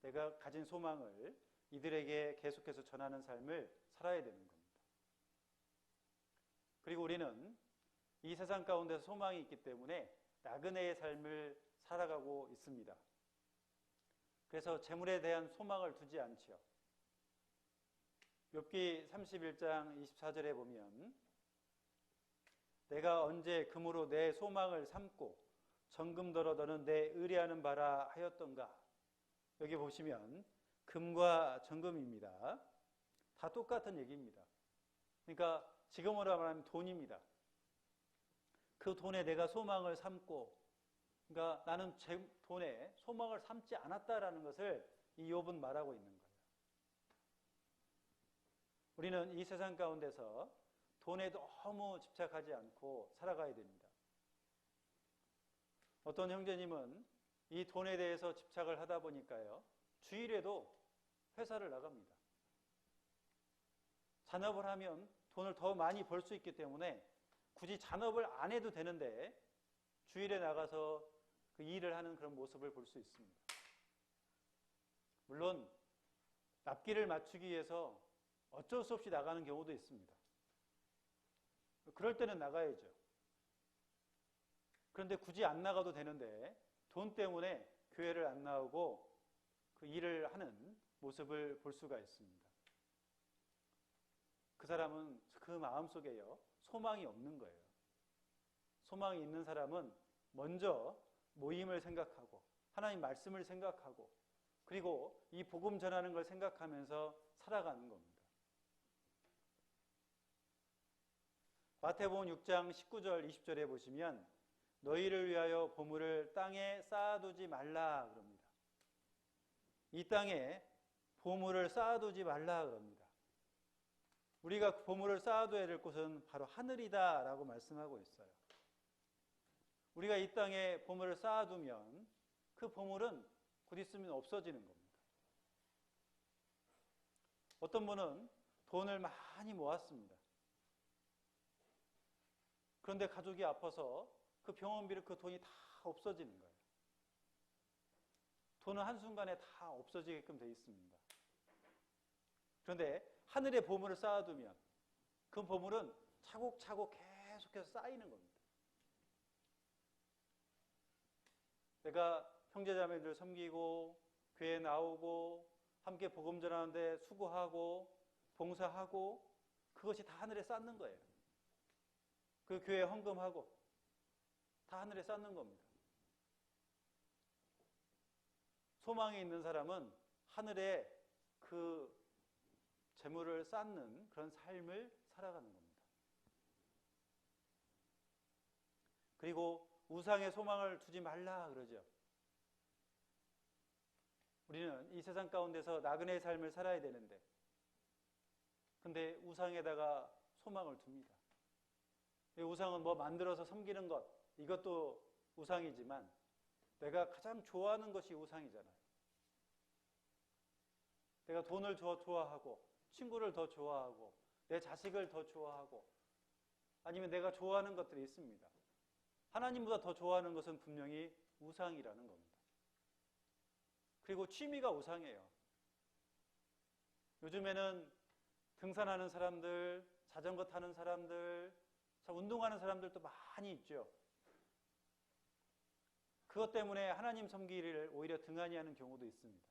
내가 가진 소망을 이들에게 계속해서 전하는 삶을 살아야 되는 겁니다. 그리고 우리는 이 세상 가운데 소망이 있기 때문에 나그네의 삶을 살아가고 있습니다. 그래서 재물에 대한 소망을 두지 않죠. 욥기 31장 24절에 보면 내가 언제 금으로 내 소망을 삼고 정금더러 너는 내 의뢰하는 바라 하였던가. 여기 보시면 금과 정금입니다. 다 똑같은 얘기입니다. 그러니까 지금으로 말하면 돈입니다. 그 돈에 내가 소망을 삼고, 그러니까 나는 제 돈에 소망을 삼지 않았다라는 것을 이 욥은 말하고 있는 거예요. 우리는 이 세상 가운데서 돈에 너무 집착하지 않고 살아가야 됩니다. 어떤 형제님은 이 돈에 대해서 집착을 하다 보니까요, 주일에도 회사를 나갑니다. 잔업을 하면 돈을 더 많이 벌 수 있기 때문에 굳이 잔업을 안 해도 되는데 주일에 나가서 그 일을 하는 그런 모습을 볼 수 있습니다. 물론 납기를 맞추기 위해서 어쩔 수 없이 나가는 경우도 있습니다. 그럴 때는 나가야죠. 그런데 굳이 안 나가도 되는데 돈 때문에 교회를 안 나오고 그 일을 하는 모습을 볼 수가 있습니다. 그 사람은 그 마음속에요, 소망이 없는 거예요. 소망이 있는 사람은 먼저 모임을 생각하고 하나님 말씀을 생각하고 그리고 이 복음 전하는 걸 생각하면서 살아가는 겁니다. 마태복음 6장 19절 20절에 보시면 너희를 위하여 보물을 땅에 쌓아두지 말라 그럽니다. 이 땅에 보물을 쌓아두지 말라 그럽니다. 우리가 보물을 쌓아둬야 될 곳은 바로 하늘이다 라고 말씀하고 있어요. 우리가 이 땅에 보물을 쌓아두면 그 보물은 곧 있으면 없어지는 겁니다. 어떤 분은 돈을 많이 모았습니다. 그런데 가족이 아파서 그 병원비를 그 돈이 다 없어지는 거예요. 돈은 한순간에 다 없어지게끔 되어 있습니다. 그런데 하늘에 보물을 쌓아두면 그 보물은 차곡차곡 계속해서 쌓이는 겁니다. 내가 형제자매들 섬기고 교회 나오고 함께 복음 전하는데 수고하고 봉사하고 그것이 다 하늘에 쌓는 거예요. 그 교회 헌금하고 다 하늘에 쌓는 겁니다. 소망이 있는 사람은 하늘에 그 재물을 쌓는 그런 삶을 살아가는 겁니다. 그리고 우상에 소망을 두지 말라 그러죠. 우리는 이 세상 가운데서 나그네의 삶을 살아야 되는데 근데 우상에다가 소망을 둡니다. 이 우상은 뭐 만들어서 섬기는 것, 이것도 우상이지만 내가 가장 좋아하는 것이 우상이잖아요. 내가 돈을 더 좋아하고 친구를 더 좋아하고 내 자식을 더 좋아하고 아니면 내가 좋아하는 것들이 있습니다. 하나님보다 더 좋아하는 것은 분명히 우상이라는 겁니다. 그리고 취미가 우상이에요. 요즘에는 등산하는 사람들, 자전거 타는 사람들, 운동하는 사람들도 많이 있죠. 그것 때문에 하나님 섬기기를 오히려 등한히 하는 경우도 있습니다.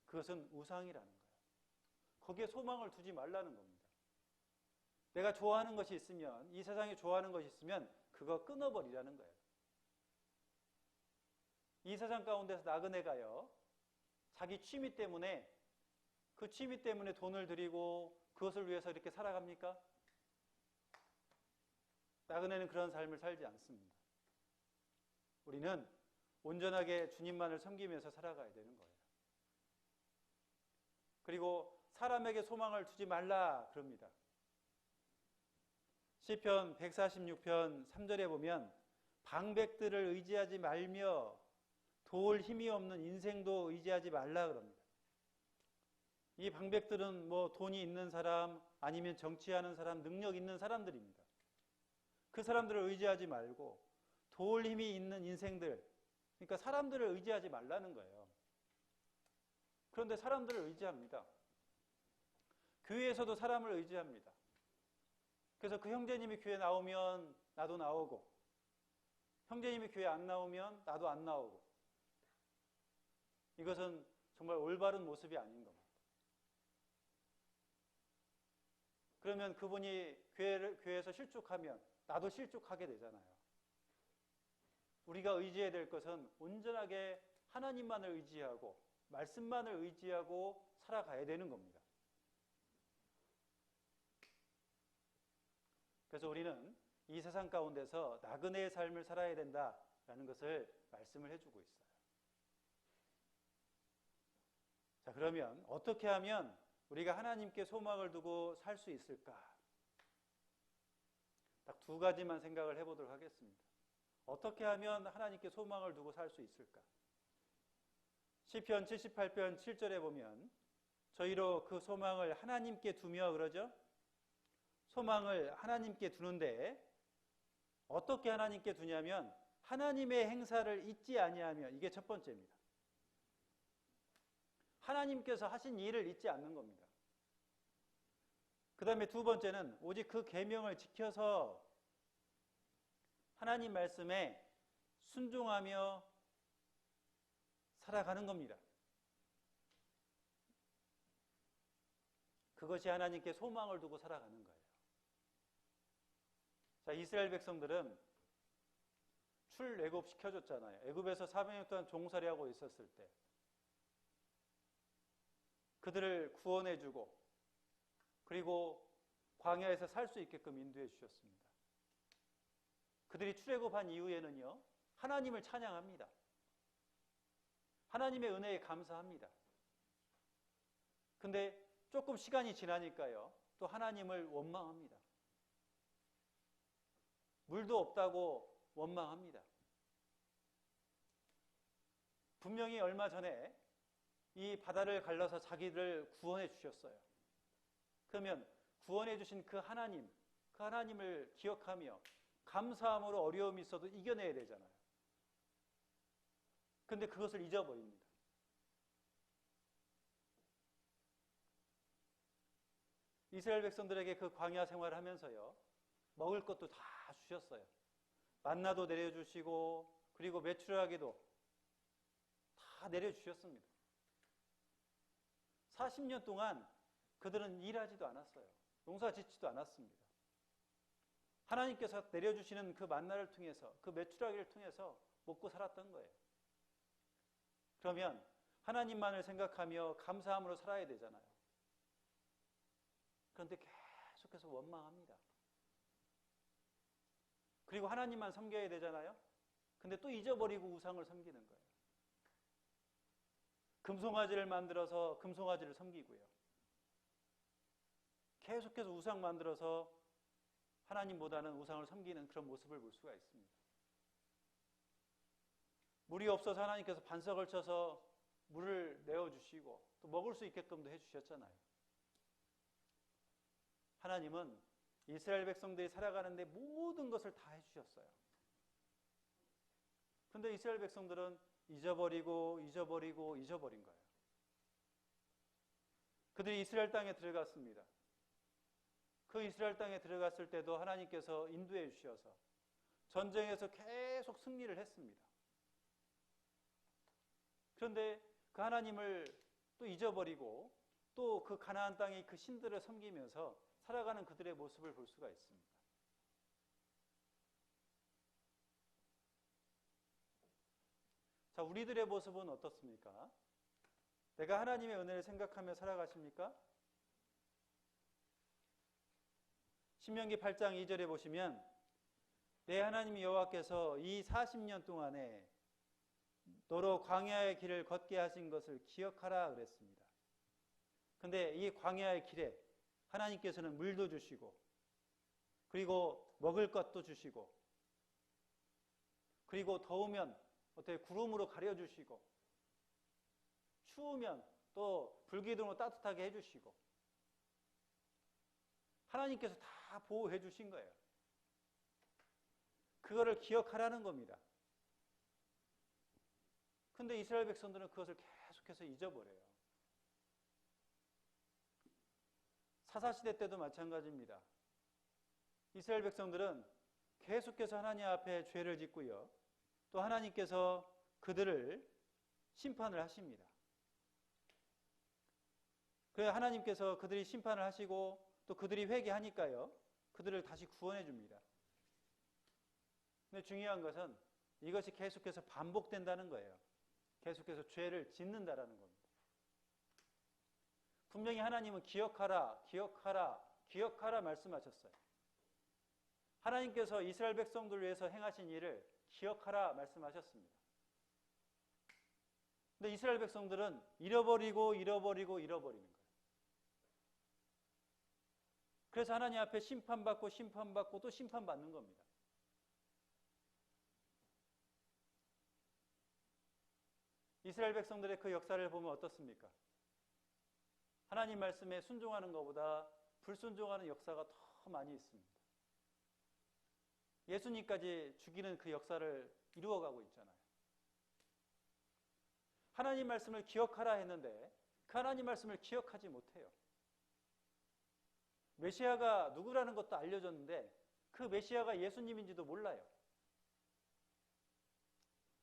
그것은 우상이라는 거예요. 거기에 소망을 두지 말라는 겁니다. 내가 좋아하는 것이 있으면, 이 세상에 좋아하는 것이 있으면 그거 끊어버리라는 거예요. 이 세상 가운데서 나그네가요, 자기 취미 때문에 그 취미 때문에 돈을 들이고 그것을 위해서 이렇게 살아갑니까? 나그네는 그런 삶을 살지 않습니다. 우리는 온전하게 주님만을 섬기면서 살아가야 되는 거예요. 그리고 사람에게 소망을 두지 말라 그럽니다. 시편 146편 3절에 보면 방백들을 의지하지 말며 도울 힘이 없는 인생도 의지하지 말라 그럽니다. 이 방백들은 뭐 돈이 있는 사람 아니면 정치하는 사람, 능력 있는 사람들입니다. 그 사람들을 의지하지 말고 도울 힘이 있는 인생들, 그러니까 사람들을 의지하지 말라는 거예요. 그런데 사람들을 의지합니다. 교회에서도 사람을 의지합니다. 그래서 그 형제님이 교회 나오면 나도 나오고 형제님이 교회 안 나오면 나도 안 나오고 이것은 정말 올바른 모습이 아닌 겁니다. 그러면 그분이 교회에서 실족하면 나도 실족하게 되잖아요. 우리가 의지해야 될 것은 온전하게 하나님만을 의지하고 말씀만을 의지하고 살아가야 되는 겁니다. 그래서 우리는 이 세상 가운데서 나그네의 삶을 살아야 된다라는 것을 말씀을 해주고 있어요. 자, 그러면 어떻게 하면 우리가 하나님께 소망을 두고 살 수 있을까? 딱 두 가지만 생각을 해보도록 하겠습니다. 어떻게 하면 하나님께 소망을 두고 살 수 있을까? 시편 78편 7절에 보면 저희로 그 소망을 하나님께 두며 그러죠? 소망을 하나님께 두는데 어떻게 하나님께 두냐면 하나님의 행사를 잊지 아니하며, 이게 첫 번째입니다. 하나님께서 하신 일을 잊지 않는 겁니다. 그 다음에 두 번째는 오직 그 계명을 지켜서 하나님 말씀에 순종하며 살아가는 겁니다. 그것이 하나님께 소망을 두고 살아가는 거예요. 자, 이스라엘 백성들은 출애굽 시켜줬잖아요. 애굽에서 400년 동안 종살이 하고 있었을 때 그들을 구원해주고 그리고 광야에서 살 수 있게끔 인도해 주셨습니다. 그들이 출애굽한 이후에는요, 하나님을 찬양합니다. 하나님의 은혜에 감사합니다. 근데 조금 시간이 지나니까요, 또 하나님을 원망합니다. 물도 없다고 원망합니다. 분명히 얼마 전에 이 바다를 갈라서 자기를 구원해 주셨어요. 그러면 구원해 주신 그 하나님을 기억하며 감사함으로 어려움이 있어도 이겨내야 되잖아요. 근데 그것을 잊어버립니다. 이스라엘 백성들에게 그 광야 생활을 하면서요, 먹을 것도 다 주셨어요. 만나도 내려주시고 그리고 메추라기도 다 내려주셨습니다. 40년 동안 그들은 일하지도 않았어요. 농사 짓지도 않았습니다. 하나님께서 내려주시는 그 만나를 통해서, 그 메추라기를 통해서 먹고 살았던 거예요. 그러면 하나님만을 생각하며 감사함으로 살아야 되잖아요. 그런데 계속해서 원망합니다. 그리고 하나님만 섬겨야 되잖아요. 근데 또 잊어버리고 우상을 섬기는 거예요. 금송아지를 만들어서 금송아지를 섬기고요. 계속해서 우상 만들어서 하나님보다는 우상을 섬기는 그런 모습을 볼 수가 있습니다. 물이 없어서 하나님께서 반석을 쳐서 물을 내어주시고 또 먹을 수 있게끔도 해주셨잖아요. 하나님은 이스라엘 백성들이 살아가는데 모든 것을 다 해주셨어요. 그런데 이스라엘 백성들은 잊어버린 거예요. 그들이 이스라엘 땅에 들어갔습니다. 그 이스라엘 땅에 들어갔을 때도 하나님께서 인도해 주셔서 전쟁에서 계속 승리를 했습니다. 그런데 그 하나님을 또 잊어버리고 또 그 가나안 땅의 그 신들을 섬기면서 살아가는 그들의 모습을 볼 수가 있습니다. 자, 우리들의 모습은 어떻습니까? 내가 하나님의 은혜를 생각하며 살아가십니까? 신명기 8장 2절에 보시면 내 하나님 여호와께서 이 40년 동안에 너로 광야의 길을 걷게 하신 것을 기억하라 그랬습니다. 근데 이 광야의 길에 하나님께서는 물도 주시고 그리고 먹을 것도 주시고 그리고 더우면 어떻게 구름으로 가려주시고 추우면 또 불기둥으로 따뜻하게 해주시고 하나님께서 다 보호해 주신 거예요. 그거를 기억하라는 겁니다. 근데 이스라엘 백성들은 그것을 계속해서 잊어버려요. 사사시대 때도 마찬가지입니다. 이스라엘 백성들은 계속해서 하나님 앞에 죄를 짓고요. 또 하나님께서 그들을 심판을 하십니다. 그래서 하나님께서 그들이 심판을 하시고 또 그들이 회개하니까요, 그들을 다시 구원해 줍니다. 근데 중요한 것은 이것이 계속해서 반복된다는 거예요. 계속해서 죄를 짓는다라는 겁니다. 분명히 하나님은 기억하라, 기억하라, 기억하라 말씀하셨어요. 하나님께서 이스라엘 백성들을 위해서 행하신 일을 기억하라 말씀하셨습니다. 근데 이스라엘 백성들은 잃어버리는 거예요. 그래서 하나님 앞에 심판받고 또 심판받는 겁니다. 이스라엘 백성들의 그 역사를 보면 어떻습니까? 하나님 말씀에 순종하는 것보다 불순종하는 역사가 더 많이 있습니다. 예수님까지 죽이는 그 역사를 이루어가고 있잖아요. 하나님 말씀을 기억하라 했는데 그 하나님 말씀을 기억하지 못해요. 메시아가 누구라는 것도 알려졌는데 그 메시아가 예수님인지도 몰라요.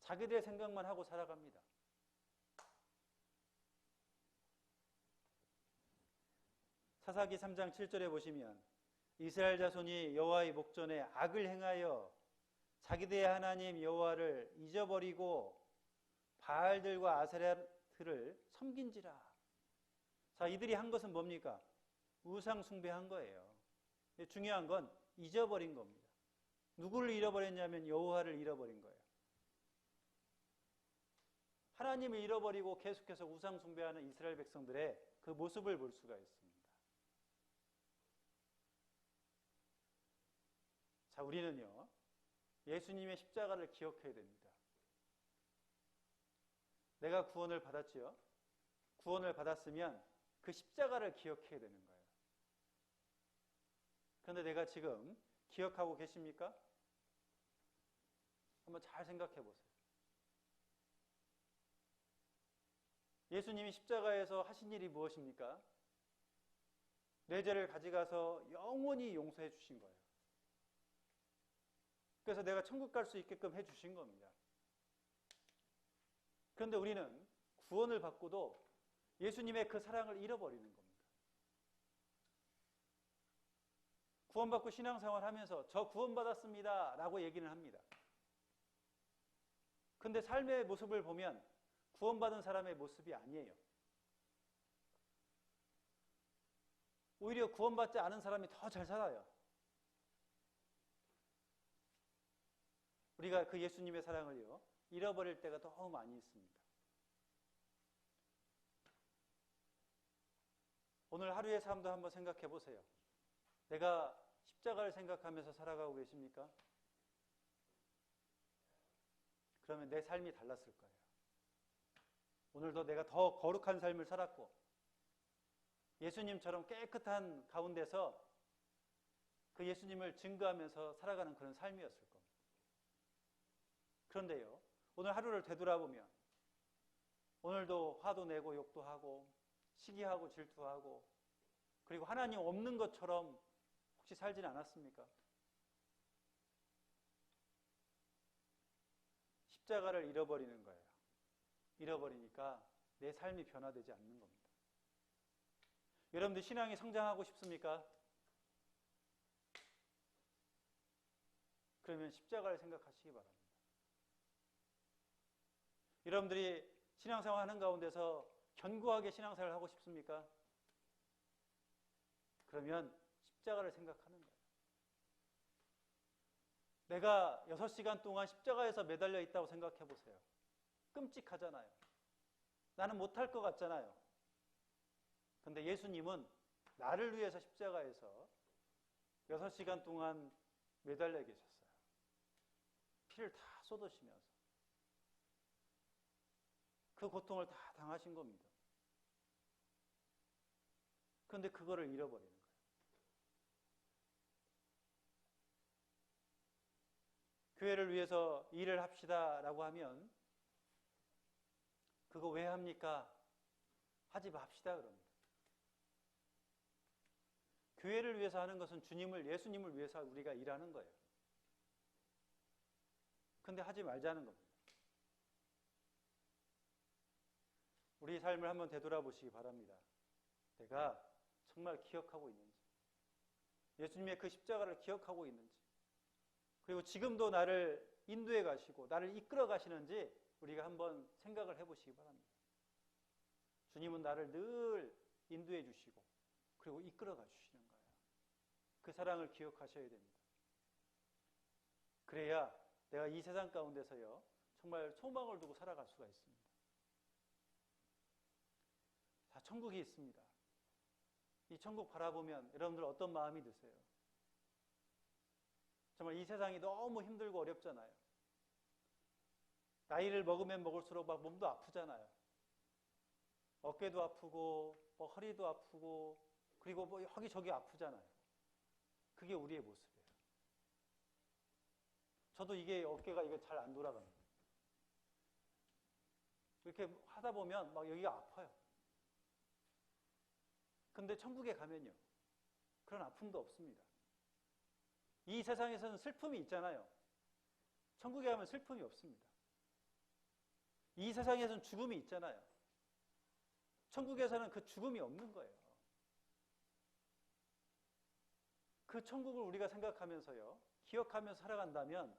자기들의 생각만 하고 살아갑니다. 사사기 3장 7절에 보시면 이스라엘 자손이 여호와의 목전에 악을 행하여 자기들의 하나님 여호와를 잊어버리고 바알들과 아세라들을 섬긴지라. 자, 이들이 한 것은 뭡니까? 우상 숭배한 거예요. 중요한 건 잊어버린 겁니다. 누구를 잃어버렸냐면 여호와를 잃어버린 거예요. 하나님을 잃어버리고 계속해서 우상 숭배하는 이스라엘 백성들의 그 모습을 볼 수가 있습니다. 자, 우리는요, 예수님의 십자가를 기억해야 됩니다. 내가 구원을 받았지요? 구원을 받았으면 그 십자가를 기억해야 되는 거예요. 그런데 내가 지금 기억하고 계십니까? 한번 잘 생각해 보세요. 예수님이 십자가에서 하신 일이 무엇입니까? 내 죄를 가져가서 영원히 용서해 주신 거예요. 그래서 내가 천국 갈 수 있게끔 해 주신 겁니다. 그런데 우리는 구원을 받고도 예수님의 그 사랑을 잃어버리는 겁니다. 구원받고 신앙생활 하면서 저 구원받았습니다 라고 얘기는 합니다. 그런데 삶의 모습을 보면 구원받은 사람의 모습이 아니에요. 오히려 구원받지 않은 사람이 더 잘 살아요. 우리가 그 예수님의 사랑을요, 잃어버릴 때가 너무 많이 있습니다. 오늘 하루의 삶도 한번 생각해 보세요. 내가 십자가를 생각하면서 살아가고 계십니까? 그러면 내 삶이 달랐을 거예요. 오늘도 내가 더 거룩한 삶을 살았고 예수님처럼 깨끗한 가운데서 그 예수님을 증거하면서 살아가는 그런 삶이었을 겁니다. 그런데요, 오늘 하루를 되돌아보면 오늘도 화도 내고 욕도 하고 시기하고 질투하고 그리고 하나님 없는 것처럼 혹시 살진 않았습니까? 십자가를 잃어버리는 거예요. 잃어버리니까 내 삶이 변화되지 않는 겁니다. 여러분들 신앙이 성장하고 싶습니까? 그러면 십자가를 생각하시기 바랍니다. 여러분들이 신앙생활 하는 가운데서 견고하게 신앙생활을 하고 싶습니까? 그러면 십자가를 생각하는 거예요. 내가 6시간 동안 십자가에서 매달려 있다고 생각해 보세요. 끔찍하잖아요. 나는 못할 것 같잖아요. 그런데 예수님은 나를 위해서 십자가에서 6시간 동안 매달려 계셨어요. 피를 다 쏟으시면서 그 고통을 다 당하신 겁니다. 그런데 그거를 잃어버리는 거예요. 교회를 위해서 일을 합시다라고 하면 그거 왜 합니까? 하지 맙시다 그럽니다. 교회를 위해서 하는 것은 예수님을 위해서 우리가 일하는 거예요. 근데 하지 말자는 겁니다. 우리 삶을 한번 되돌아보시기 바랍니다. 내가 정말 기억하고 있는지. 예수님의 그 십자가를 기억하고 있는지, 그리고 지금도 나를 인도해 가시고 나를 이끌어 가시는지 우리가 한번 생각을 해보시기 바랍니다. 주님은 나를 늘 인도해 주시고 그리고 이끌어 가 주시는 거예요. 그 사랑을 기억하셔야 됩니다. 그래야 내가 이 세상 가운데서요 정말 소망을 두고 살아갈 수가 있습니다. 자, 천국이 있습니다. 이 천국 바라보면 여러분들 어떤 마음이 드세요? 정말 이 세상이 너무 힘들고 어렵잖아요. 나이를 먹으면 먹을수록 막 몸도 아프잖아요. 어깨도 아프고 뭐 허리도 아프고 그리고 뭐 여기저기 아프잖아요. 그게 우리의 모습이에요. 저도 이게 어깨가 이게 잘 안 돌아갑니다. 이렇게 하다 보면 막 여기가 아파요. 근데 천국에 가면요 그런 아픔도 없습니다. 이 세상에서는 슬픔이 있잖아요. 천국에 가면 슬픔이 없습니다. 이 세상에서는 죽음이 있잖아요. 천국에서는 그 죽음이 없는 거예요. 그 천국을 우리가 생각하면서요 기억하면서 살아간다면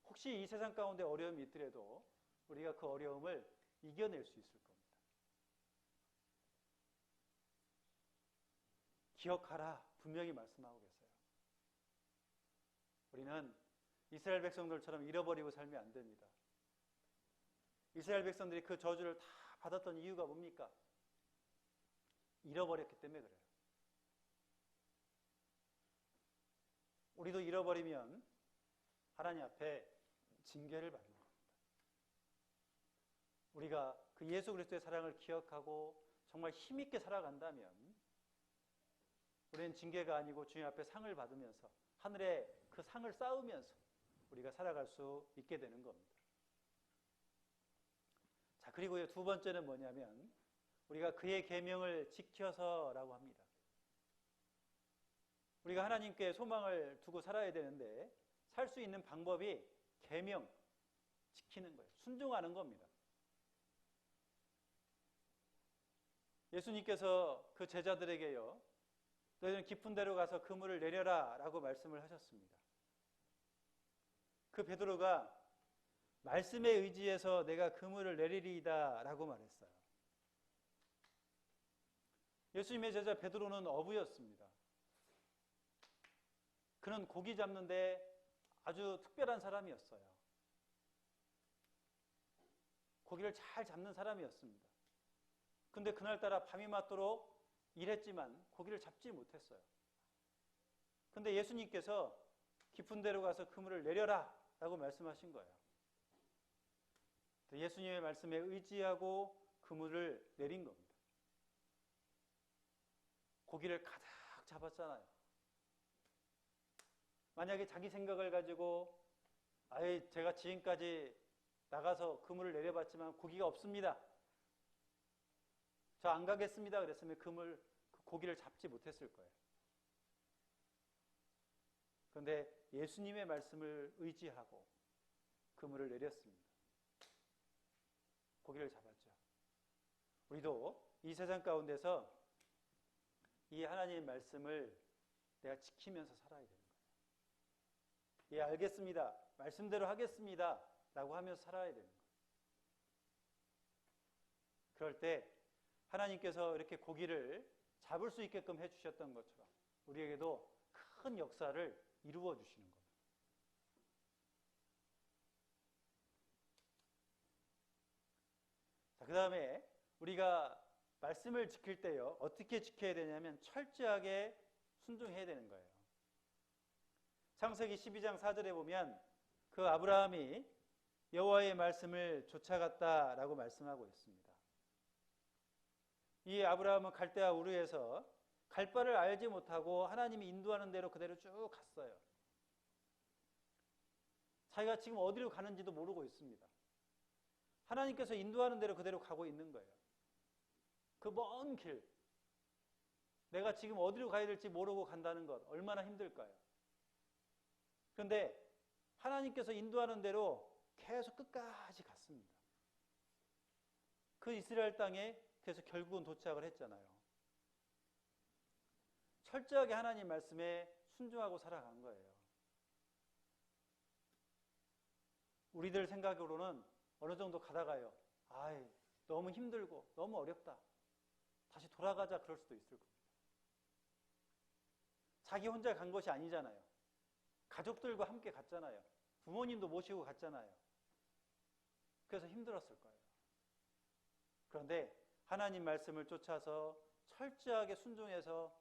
혹시 이 세상 가운데 어려움이 있더라도 우리가 그 어려움을 이겨낼 수 있을 겁니다. 기억하라 분명히 말씀하고 계세요. 우리는 이스라엘 백성들처럼 잃어버리고 살면 안 됩니다. 이스라엘 백성들이 그 저주를 다 받았던 이유가 뭡니까? 잃어버렸기 때문에 그래요. 우리도 잃어버리면 하나님 앞에 징계를 받는 겁니다. 우리가 그 예수 그리스도의 사랑을 기억하고 정말 힘있게 살아간다면 우리는 징계가 아니고 주님 앞에 상을 받으면서 하늘에 그 상을 쌓으면서 우리가 살아갈 수 있게 되는 겁니다. 자, 그리고요 두 번째는 뭐냐면 우리가 그의 계명을 지켜서라고 합니다. 우리가 하나님께 소망을 두고 살아야 되는데 살 수 있는 방법이 계명 지키는 거예요. 순종하는 겁니다. 예수님께서 그 제자들에게요 너희는 깊은 데로 가서 그물을 내려라 라고 말씀을 하셨습니다. 그 베드로가 말씀에 의지해서 내가 그물을 내리리이다 라고 말했어요. 예수님의 제자 베드로는 어부였습니다. 그는 고기 잡는데 아주 특별한 사람이었어요. 고기를 잘 잡는 사람이었습니다. 근데 그날따라 밤이 맞도록 일했지만 고기를 잡지 못했어요. 근데 예수님께서 깊은 데로 가서 그물을 내려라 라고 말씀하신 거예요. 예수님의 말씀에 의지하고 그물을 내린 겁니다. 고기를 가득 잡았잖아요. 만약에 자기 생각을 가지고 제가 지금까지 나가서 그물을 내려봤지만 고기가 없습니다. 저 안 가겠습니다. 그랬으면 그 고기를 잡지 못했을 거예요. 그런데 예수님의 말씀을 의지하고 그물을 내렸습니다. 고기를 잡았죠. 우리도 이 세상 가운데서 이 하나님의 말씀을 내가 지키면서 살아야 되는 거예요. 예, 알겠습니다. 말씀대로 하겠습니다. 라고 하면서 살아야 되는 거예요. 그럴 때 하나님께서 이렇게 고기를 잡을 수 있게끔 해주셨던 것처럼 우리에게도 큰 역사를 이루어 주시는 겁니다. 자, 그 다음에 우리가 말씀을 지킬 때요 어떻게 지켜야 되냐면 철저하게 순종해야 되는 거예요. 창세기 12장 4절에 보면 그 아브라함이 여호와의 말씀을 쫓아갔다라고 말씀하고 있습니다. 이 아브라함은 갈대아 우르에서 갈 바를 알지 못하고 하나님이 인도하는 대로 그대로 쭉 갔어요. 자기가 지금 어디로 가는지도 모르고 있습니다. 하나님께서 인도하는 대로 그대로 가고 있는 거예요. 그 먼 길, 내가 지금 어디로 가야 될지 모르고 간다는 것 얼마나 힘들까요? 그런데 하나님께서 인도하는 대로 계속 끝까지 갔습니다. 그 이스라엘 땅에 그래서 결국은 도착을 했잖아요. 철저하게 하나님 말씀에 순종하고 살아간 거예요. 우리들 생각으로는 어느 정도 가다가요. 아이, 너무 힘들고 너무 어렵다. 다시 돌아가자 그럴 수도 있을 겁니다. 자기 혼자 간 것이 아니잖아요. 가족들과 함께 갔잖아요. 부모님도 모시고 갔잖아요. 그래서 힘들었을 거예요. 그런데 하나님 말씀을 쫓아서 철저하게 순종해서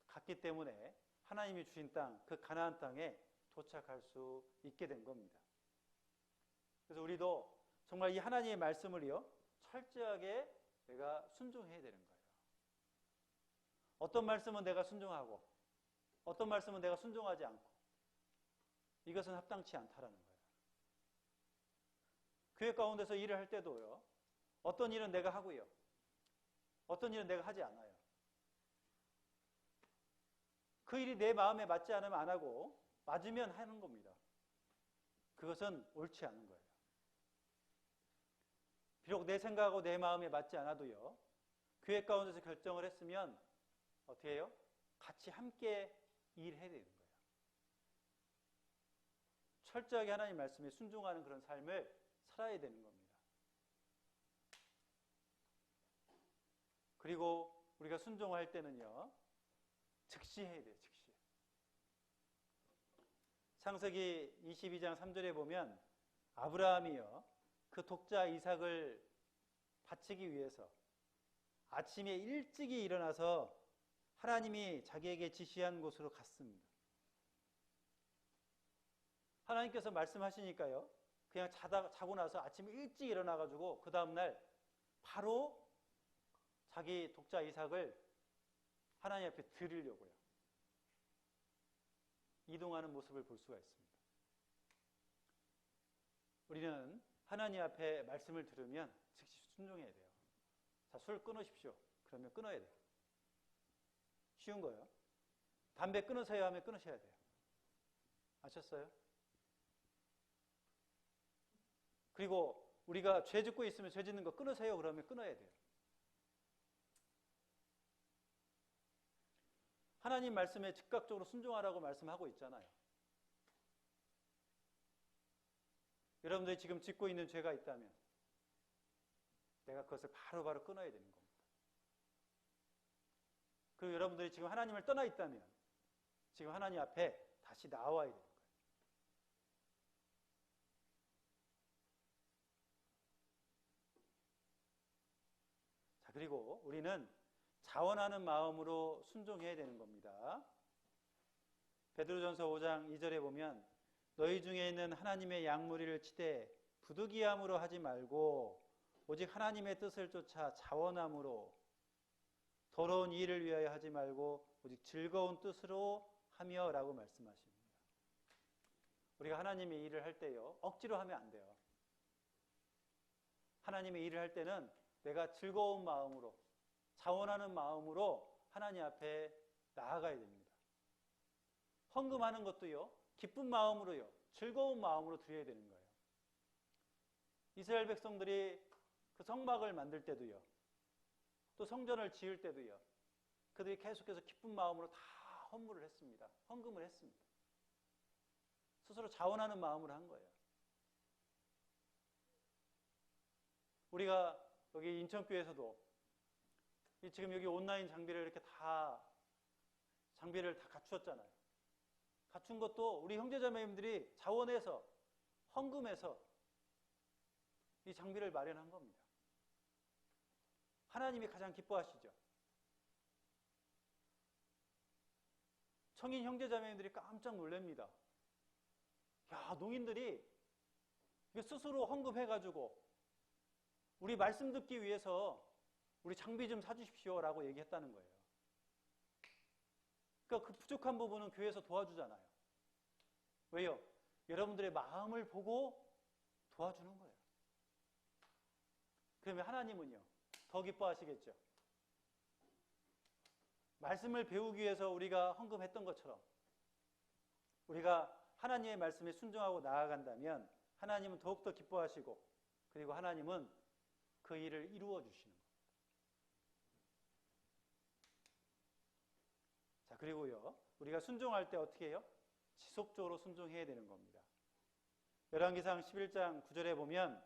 갔기 때문에 하나님이 주신 땅, 그 가나안 땅에 도착할 수 있게 된 겁니다. 그래서 우리도 정말 이 하나님의 말씀을요, 철저하게 내가 순종해야 되는 거예요. 어떤 말씀은 내가 순종하고 어떤 말씀은 내가 순종하지 않고, 이것은 합당치 않다라는 거예요. 교회 가운데서 일을 할 때도요, 어떤 일은 내가 하고요, 어떤 일은 내가 하지 않아요. 그 일이 내 마음에 맞지 않으면 안 하고 맞으면 하는 겁니다. 그것은 옳지 않은 거예요. 비록 내 생각하고 내 마음에 맞지 않아도요, 교회 가운데서 결정을 했으면 어떻게 해요? 같이 함께 일해야 되는 거예요. 철저하게 하나님 말씀에 순종하는 그런 삶을 살아야 되는 겁니다. 그리고 우리가 순종할 때는요, 즉시 해야 돼요. 즉시. 창세기 22장 3절에 보면 아브라함이요, 그 독자 이삭을 바치기 위해서 아침에 일찍이 일어나서 하나님이 자기에게 지시한 곳으로 갔습니다. 하나님께서 말씀하시니까요, 그냥 자고 나서 아침에 일찍 일어나가지고 그 다음날 바로 자기 독자 이삭을 하나님 앞에 드리려고요, 이동하는 모습을 볼 수가 있습니다. 우리는 하나님 앞에 말씀을 들으면 즉시 순종해야 돼요. 자, 술 끊으십시오. 그러면 끊어야 돼요. 쉬운 거예요. 담배 끊으세요 하면 끊으셔야 돼요. 아셨어요? 그리고 우리가 죄 짓고 있으면 죄 짓는 거 끊으세요 그러면 끊어야 돼요. 하나님 말씀에 즉각적으로 순종하라고 말씀하고 있잖아요. 여러분들이 지금 짓고 있는 죄가 있다면 내가 그것을 바로바로 끊어야 되는 겁니다. 그리고 여러분들이 지금 하나님을 떠나 있다면 지금 하나님 앞에 다시 나와야 되는 거예요. 자, 그리고 우리는 자원하는 마음으로 순종해야 되는 겁니다. 베드로전서 5장 2절에 보면 너희 중에 있는 하나님의 양무리를 치되 부득이함으로 하지 말고 오직 하나님의 뜻을 쫓아 자원함으로 더러운 일을 위하여 하지 말고 오직 즐거운 뜻으로 하며 라고 말씀하십니다. 우리가 하나님의 일을 할 때요, 억지로 하면 안 돼요. 하나님의 일을 할 때는 내가 즐거운 마음으로, 자원하는 마음으로 하나님 앞에 나아가야 됩니다. 헌금하는 것도요, 기쁜 마음으로요, 즐거운 마음으로 드려야 되는 거예요. 이스라엘 백성들이 그 성막을 만들 때도요, 또 성전을 지을 때도요, 그들이 계속해서 기쁜 마음으로 다 헌물을 했습니다. 헌금을 했습니다. 스스로 자원하는 마음으로 한 거예요. 우리가 여기 인천교회에서도 지금 여기 온라인 장비를 이렇게 장비를 다 갖추었잖아요. 갖춘 것도 우리 형제자매님들이 자원해서, 헌금해서 이 장비를 마련한 겁니다. 하나님이 가장 기뻐하시죠. 청인 형제자매님들이 깜짝 놀랍니다. 야, 농인들이 스스로 헌금해가지고 우리 말씀 듣기 위해서 우리 장비 좀 사주십시오 라고 얘기했다는 거예요. 그러니까 그 부족한 부분은 교회에서 도와주잖아요. 왜요? 여러분들의 마음을 보고 도와주는 거예요. 그러면 하나님은요, 더 기뻐하시겠죠. 말씀을 배우기 위해서 우리가 헌금했던 것처럼 우리가 하나님의 말씀에 순종하고 나아간다면 하나님은 더욱더 기뻐하시고, 그리고 하나님은 그 일을 이루어 주시는 겁니다. 자, 그리고요, 우리가 순종할 때 어떻게 해요? 지속적으로 순종해야 되는 겁니다. 열왕기상 11장 9절에 보면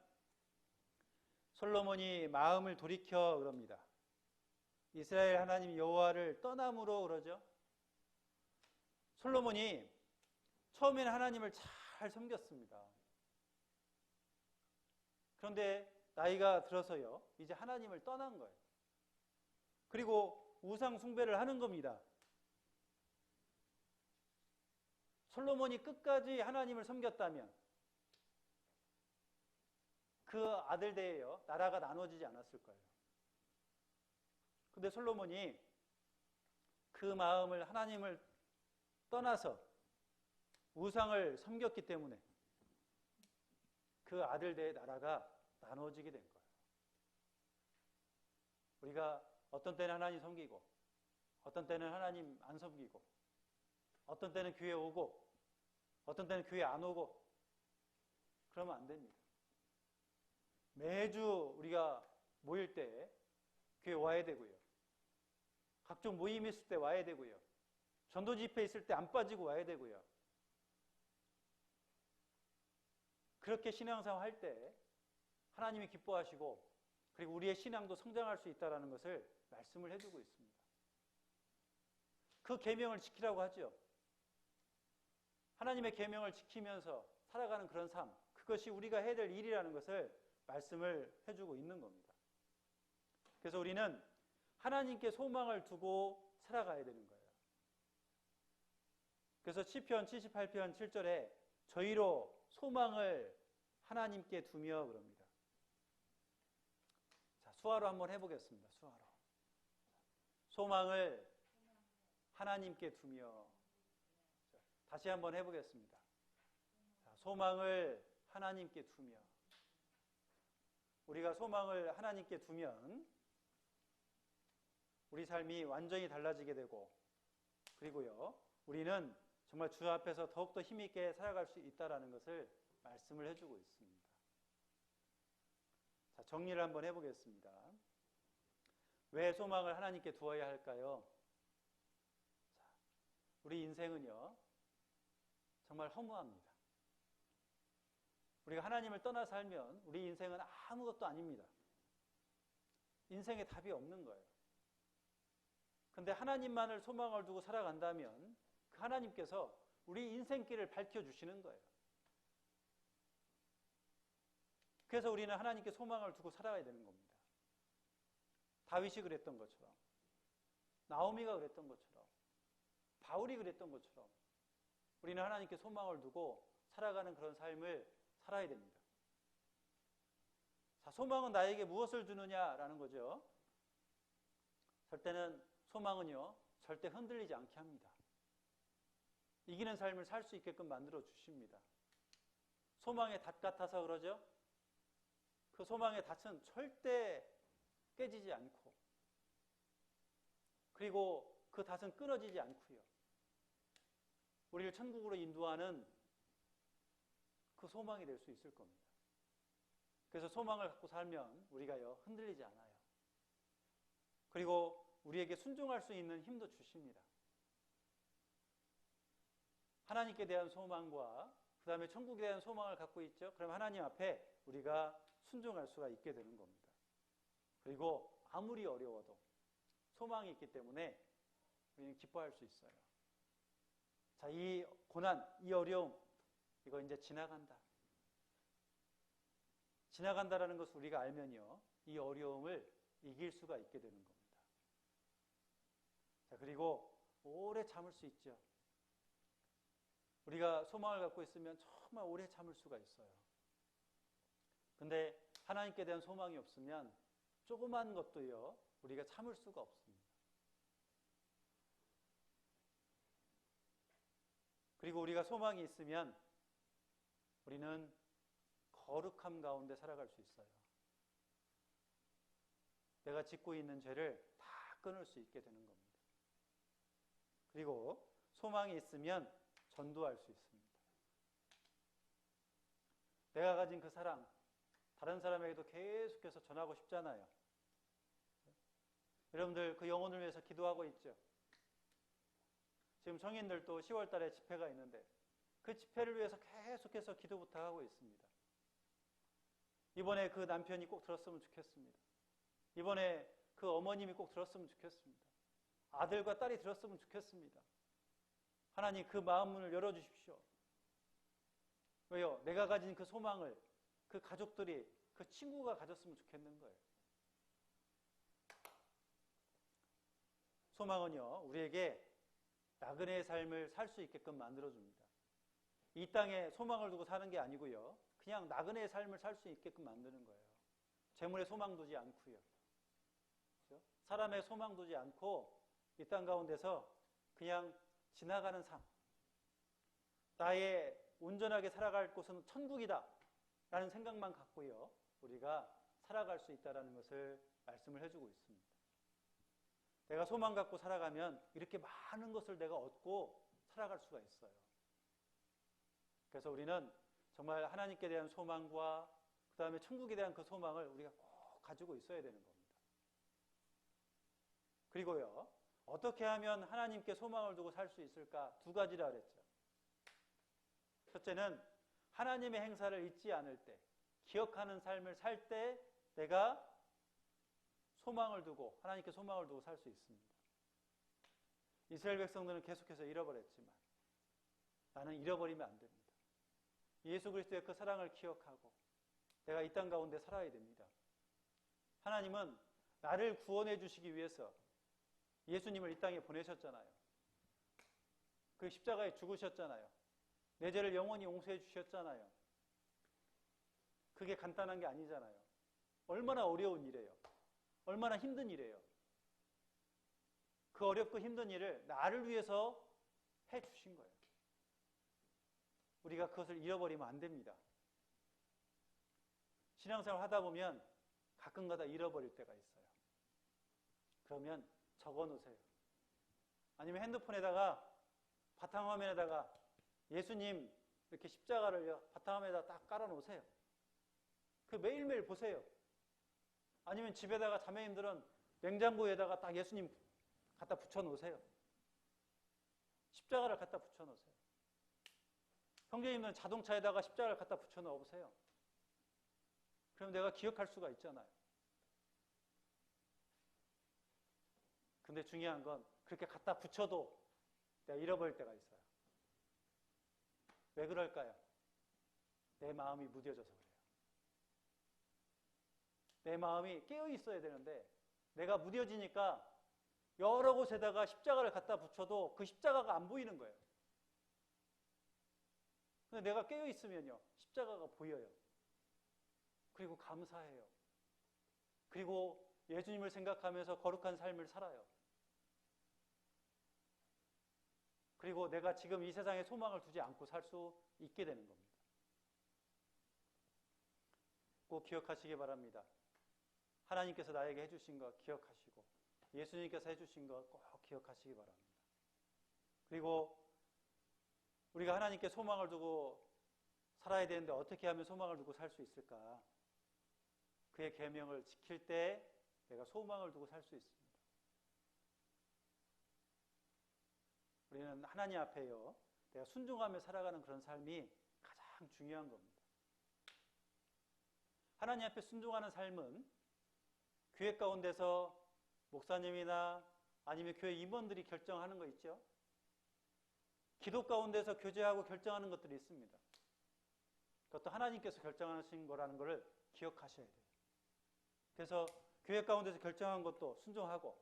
솔로몬이 마음을 돌이켜 그럽니다. 이스라엘 하나님 여호와를 떠남으로 그러죠. 솔로몬이 처음에는 하나님을 잘 섬겼습니다. 그런데 나이가 들어서요, 이제 하나님을 떠난 거예요. 그리고 우상 숭배를 하는 겁니다. 솔로몬이 끝까지 하나님을 섬겼다면 그 아들 대에요, 나라가 나눠지지 않았을 거예요. 근데 솔로몬이 그 마음을 하나님을 떠나서 우상을 섬겼기 때문에 그 아들 대의 나라가 나눠지게 된 거예요. 우리가 어떤 때는 하나님 섬기고 어떤 때는 하나님 안 섬기고 어떤 때는 교회 오고 어떤 때는 교회 안 오고 그러면 안 됩니다. 매주 우리가 모일 때 교회 와야 되고요. 각종 모임 있을 때 와야 되고요. 전도 집회 있을 때 안 빠지고 와야 되고요. 그렇게 신앙생활 할 때 하나님이 기뻐하시고 그리고 우리의 신앙도 성장할 수 있다는 것을 말씀을 해주고 있습니다. 그 계명을 지키라고 하죠. 하나님의 계명을 지키면서 살아가는 그런 삶, 그것이 우리가 해야 될 일이라는 것을 말씀을 해주고 있는 겁니다. 그래서 우리는 하나님께 소망을 두고 살아가야 되는 거예요. 그래서 시편 78편 7절에 저희로 소망을 하나님께 두며 그럽니다. 자, 수화로 한번 해보겠습니다. 수화로. 소망을 하나님께 두며. 자, 다시 한번 해보겠습니다. 자, 소망을 하나님께 두며. 우리가 소망을 하나님께 두면 우리 삶이 완전히 달라지게 되고 그리고요, 우리는 정말 주 앞에서 더욱더 힘있게 살아갈 수 있다는 것을 말씀을 해주고 있습니다. 자, 정리를 한번 해보겠습니다. 왜 소망을 하나님께 두어야 할까요? 자, 우리 인생은요, 정말 허무합니다. 우리가 하나님을 떠나 살면 우리 인생은 아무것도 아닙니다. 인생에 답이 없는 거예요. 근데 하나님만을 소망을 두고 살아간다면 그 하나님께서 우리 인생길을 밝혀주시는 거예요. 그래서 우리는 하나님께 소망을 두고 살아가야 되는 겁니다. 다윗이 그랬던 것처럼, 나오미가 그랬던 것처럼, 바울이 그랬던 것처럼 우리는 하나님께 소망을 두고 살아가는 그런 삶을 살아야 됩니다. 자, 소망은 나에게 무엇을 주느냐라는 거죠. 소망은요, 절대 흔들리지 않게 합니다. 이기는 삶을 살 수 있게끔 만들어 주십니다. 소망의 닷 같아서 그러죠. 그 소망의 닷은 절대 깨지지 않고 그리고 그 닷은 끊어지지 않고요. 우리를 천국으로 인도하는 그 소망이 될 수 있을 겁니다. 그래서 소망을 갖고 살면 우리가요, 흔들리지 않아요. 그리고 우리에게 순종할 수 있는 힘도 주십니다. 하나님께 대한 소망과 그 다음에 천국에 대한 소망을 갖고 있죠. 그럼 하나님 앞에 우리가 순종할 수가 있게 되는 겁니다. 그리고 아무리 어려워도 소망이 있기 때문에 우리는 기뻐할 수 있어요. 자, 이 고난, 이 어려움, 이거 이제 지나간다. 지나간다라는 것을 우리가 알면요, 이 어려움을 이길 수가 있게 되는 겁니다. 자, 그리고 오래 참을 수 있죠. 우리가 소망을 갖고 있으면 정말 오래 참을 수가 있어요. 근데 하나님께 대한 소망이 없으면 조그만 것도요, 우리가 참을 수가 없습니다. 그리고 우리가 소망이 있으면 우리는 거룩함 가운데 살아갈 수 있어요. 내가 짓고 있는 죄를 다 끊을 수 있게 되는 겁니다. 그리고 소망이 있으면 전도할 수 있습니다. 내가 가진 그 사랑, 다른 사람에게도 계속해서 전하고 싶잖아요. 여러분들 그 영혼을 위해서 기도하고 있죠. 지금 성인들도 10월 달에 집회가 있는데 그 집회를 위해서 계속해서 기도 부탁하고 있습니다. 이번에 그 남편이 꼭 들었으면 좋겠습니다. 이번에 그 어머님이 꼭 들었으면 좋겠습니다. 아들과 딸이 들었으면 좋겠습니다. 하나님 그 마음문을 열어주십시오. 왜요? 내가 가진 그 소망을 그 가족들이, 그 친구가 가졌으면 좋겠는 거예요. 소망은요, 우리에게 나그네의 삶을 살 수 있게끔 만들어줍니다. 이 땅에 소망을 두고 사는 게 아니고요, 그냥 나그네의 삶을 살 수 있게끔 만드는 거예요. 재물에 소망 두지 않고요. 그렇죠? 사람의 소망 두지 않고 이 땅 가운데서 그냥 지나가는 삶. 나의 온전하게 살아갈 곳은 천국이다 라는 생각만 갖고요, 우리가 살아갈 수 있다는 것을 말씀을 해주고 있습니다. 내가 소망 갖고 살아가면 이렇게 많은 것을 내가 얻고 살아갈 수가 있어요. 그래서 우리는 정말 하나님께 대한 소망과 그 다음에 천국에 대한 그 소망을 우리가 꼭 가지고 있어야 되는 겁니다. 그리고요, 어떻게 하면 하나님께 소망을 두고 살 수 있을까? 두 가지라 그랬죠. 첫째는 하나님의 행사를 잊지 않을 때, 기억하는 삶을 살 때 내가 소망을 두고, 하나님께 소망을 두고 살 수 있습니다. 이스라엘 백성들은 계속해서 잃어버렸지만 나는 잃어버리면 안 됩니다. 예수 그리스도의 그 사랑을 기억하고 내가 이 땅 가운데 살아야 됩니다. 하나님은 나를 구원해 주시기 위해서 예수님을 이 땅에 보내셨잖아요. 그 십자가에 죽으셨잖아요. 내 죄를 영원히 용서해 주셨잖아요. 그게 간단한 게 아니잖아요. 얼마나 어려운 일이에요. 얼마나 힘든 일이에요. 그 어렵고 힘든 일을 나를 위해서 해 주신 거예요. 우리가 그것을 잃어버리면 안 됩니다. 신앙생활 하다 보면 가끔가다 잃어버릴 때가 있어요. 그러면 적어 놓으세요. 아니면 핸드폰에다가 바탕화면에다가 예수님 이렇게 십자가를 바탕화면에다 딱 깔아 놓으세요. 그 매일매일 보세요. 아니면 집에다가 자매님들은 냉장고에다가 딱 예수님 갖다 붙여 놓으세요. 십자가를 갖다 붙여 놓으세요. 형제님들은 자동차에다가 십자가를 갖다 붙여 놓으세요. 그럼 내가 기억할 수가 있잖아요. 근데 중요한 건 그렇게 갖다 붙여도 내가 잃어버릴 때가 있어요. 왜 그럴까요? 내 마음이 무뎌져서 그래요. 내 마음이 깨어 있어야 되는데 내가 무뎌지니까 여러 곳에다가 십자가를 갖다 붙여도 그 십자가가 안 보이는 거예요. 근데 내가 깨어 있으면요, 십자가가 보여요. 그리고 감사해요. 그리고 예수님을 생각하면서 거룩한 삶을 살아요. 그리고 내가 지금 이 세상에 소망을 두지 않고 살 수 있게 되는 겁니다. 꼭 기억하시기 바랍니다. 하나님께서 나에게 해주신 것 기억하시고 예수님께서 해주신 것 꼭 기억하시기 바랍니다. 그리고 우리가 하나님께 소망을 두고 살아야 되는데 어떻게 하면 소망을 두고 살 수 있을까? 그의 계명을 지킬 때 내가 소망을 두고 살 수 있습니다. 우리는 하나님 앞에요, 내가 순종하며 살아가는 그런 삶이 가장 중요한 겁니다. 하나님 앞에 순종하는 삶은 교회 가운데서 목사님이나 아니면 교회 임원들이 결정하는 거 있죠? 기도 가운데서 교제하고 결정하는 것들이 있습니다. 그것도 하나님께서 결정하신 거라는 것을 기억하셔야 돼요. 그래서 교회 가운데서 결정한 것도 순종하고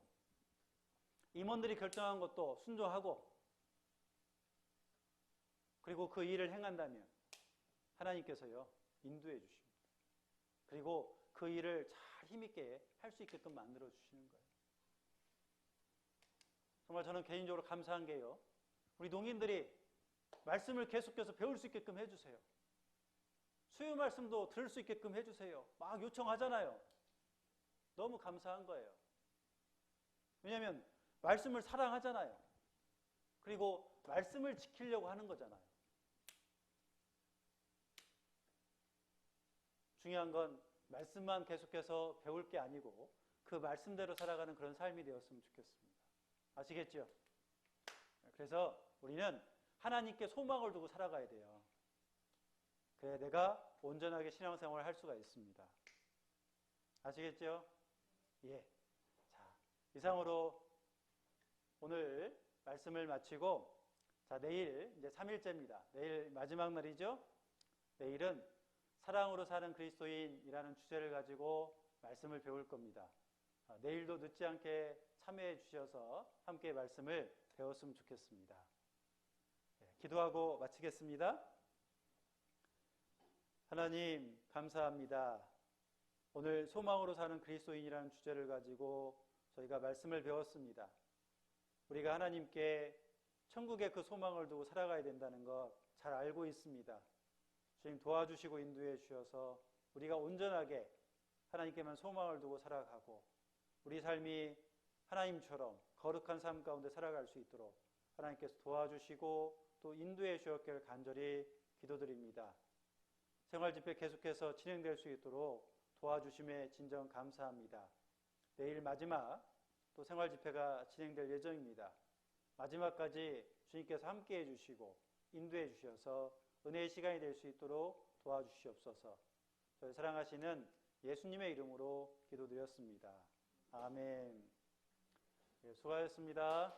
임원들이 결정한 것도 순종하고 그리고 그 일을 행한다면 하나님께서요, 인도해 주십니다. 그리고 그 일을 잘 힘있게 할 수 있게끔 만들어 주시는 거예요. 정말 저는 개인적으로 감사한 게요, 우리 농인들이 말씀을 계속해서 배울 수 있게끔 해주세요. 수요 말씀도 들을 수 있게끔 해주세요. 막 요청하잖아요. 너무 감사한 거예요. 왜냐하면 말씀을 사랑하잖아요. 그리고 말씀을 지키려고 하는 거잖아요. 중요한 건 말씀만 계속해서 배울 게 아니고 그 말씀대로 살아가는 그런 삶이 되었으면 좋겠습니다. 아시겠죠? 그래서 우리는 하나님께 소망을 두고 살아가야 돼요. 그래야 내가 온전하게 신앙생활을 할 수가 있습니다. 아시겠죠? 예. 자, 이상으로 오늘 말씀을 마치고, 자, 내일 이제 3일째입니다. 내일 마지막 날이죠? 내일은 사랑으로 사는 그리스도인이라는 주제를 가지고 말씀을 배울 겁니다. 내일도 늦지 않게 참여해 주셔서 함께 말씀을 배웠으면 좋겠습니다. 기도하고 마치겠습니다. 하나님, 감사합니다. 오늘 소망으로 사는 그리스도인이라는 주제를 가지고 저희가 말씀을 배웠습니다. 우리가 하나님께 천국의 그 소망을 두고 살아가야 된다는 것 잘 알고 있습니다. 주님 도와주시고 인도해 주셔서 우리가 온전하게 하나님께만 소망을 두고 살아가고 우리 삶이 하나님처럼 거룩한 삶 가운데 살아갈 수 있도록 하나님께서 도와주시고 또 인도해 주셨기를 간절히 기도드립니다. 생활집회 계속해서 진행될 수 있도록 도와주심에 진정 감사합니다. 내일 마지막 또 생활집회가 진행될 예정입니다. 마지막까지 주님께서 함께해 주시고 인도해 주셔서 은혜의 시간이 될 수 있도록 도와주시옵소서. 저희 사랑하시는 예수님의 이름으로 기도드렸습니다. 아멘. 네, 수고하셨습니다.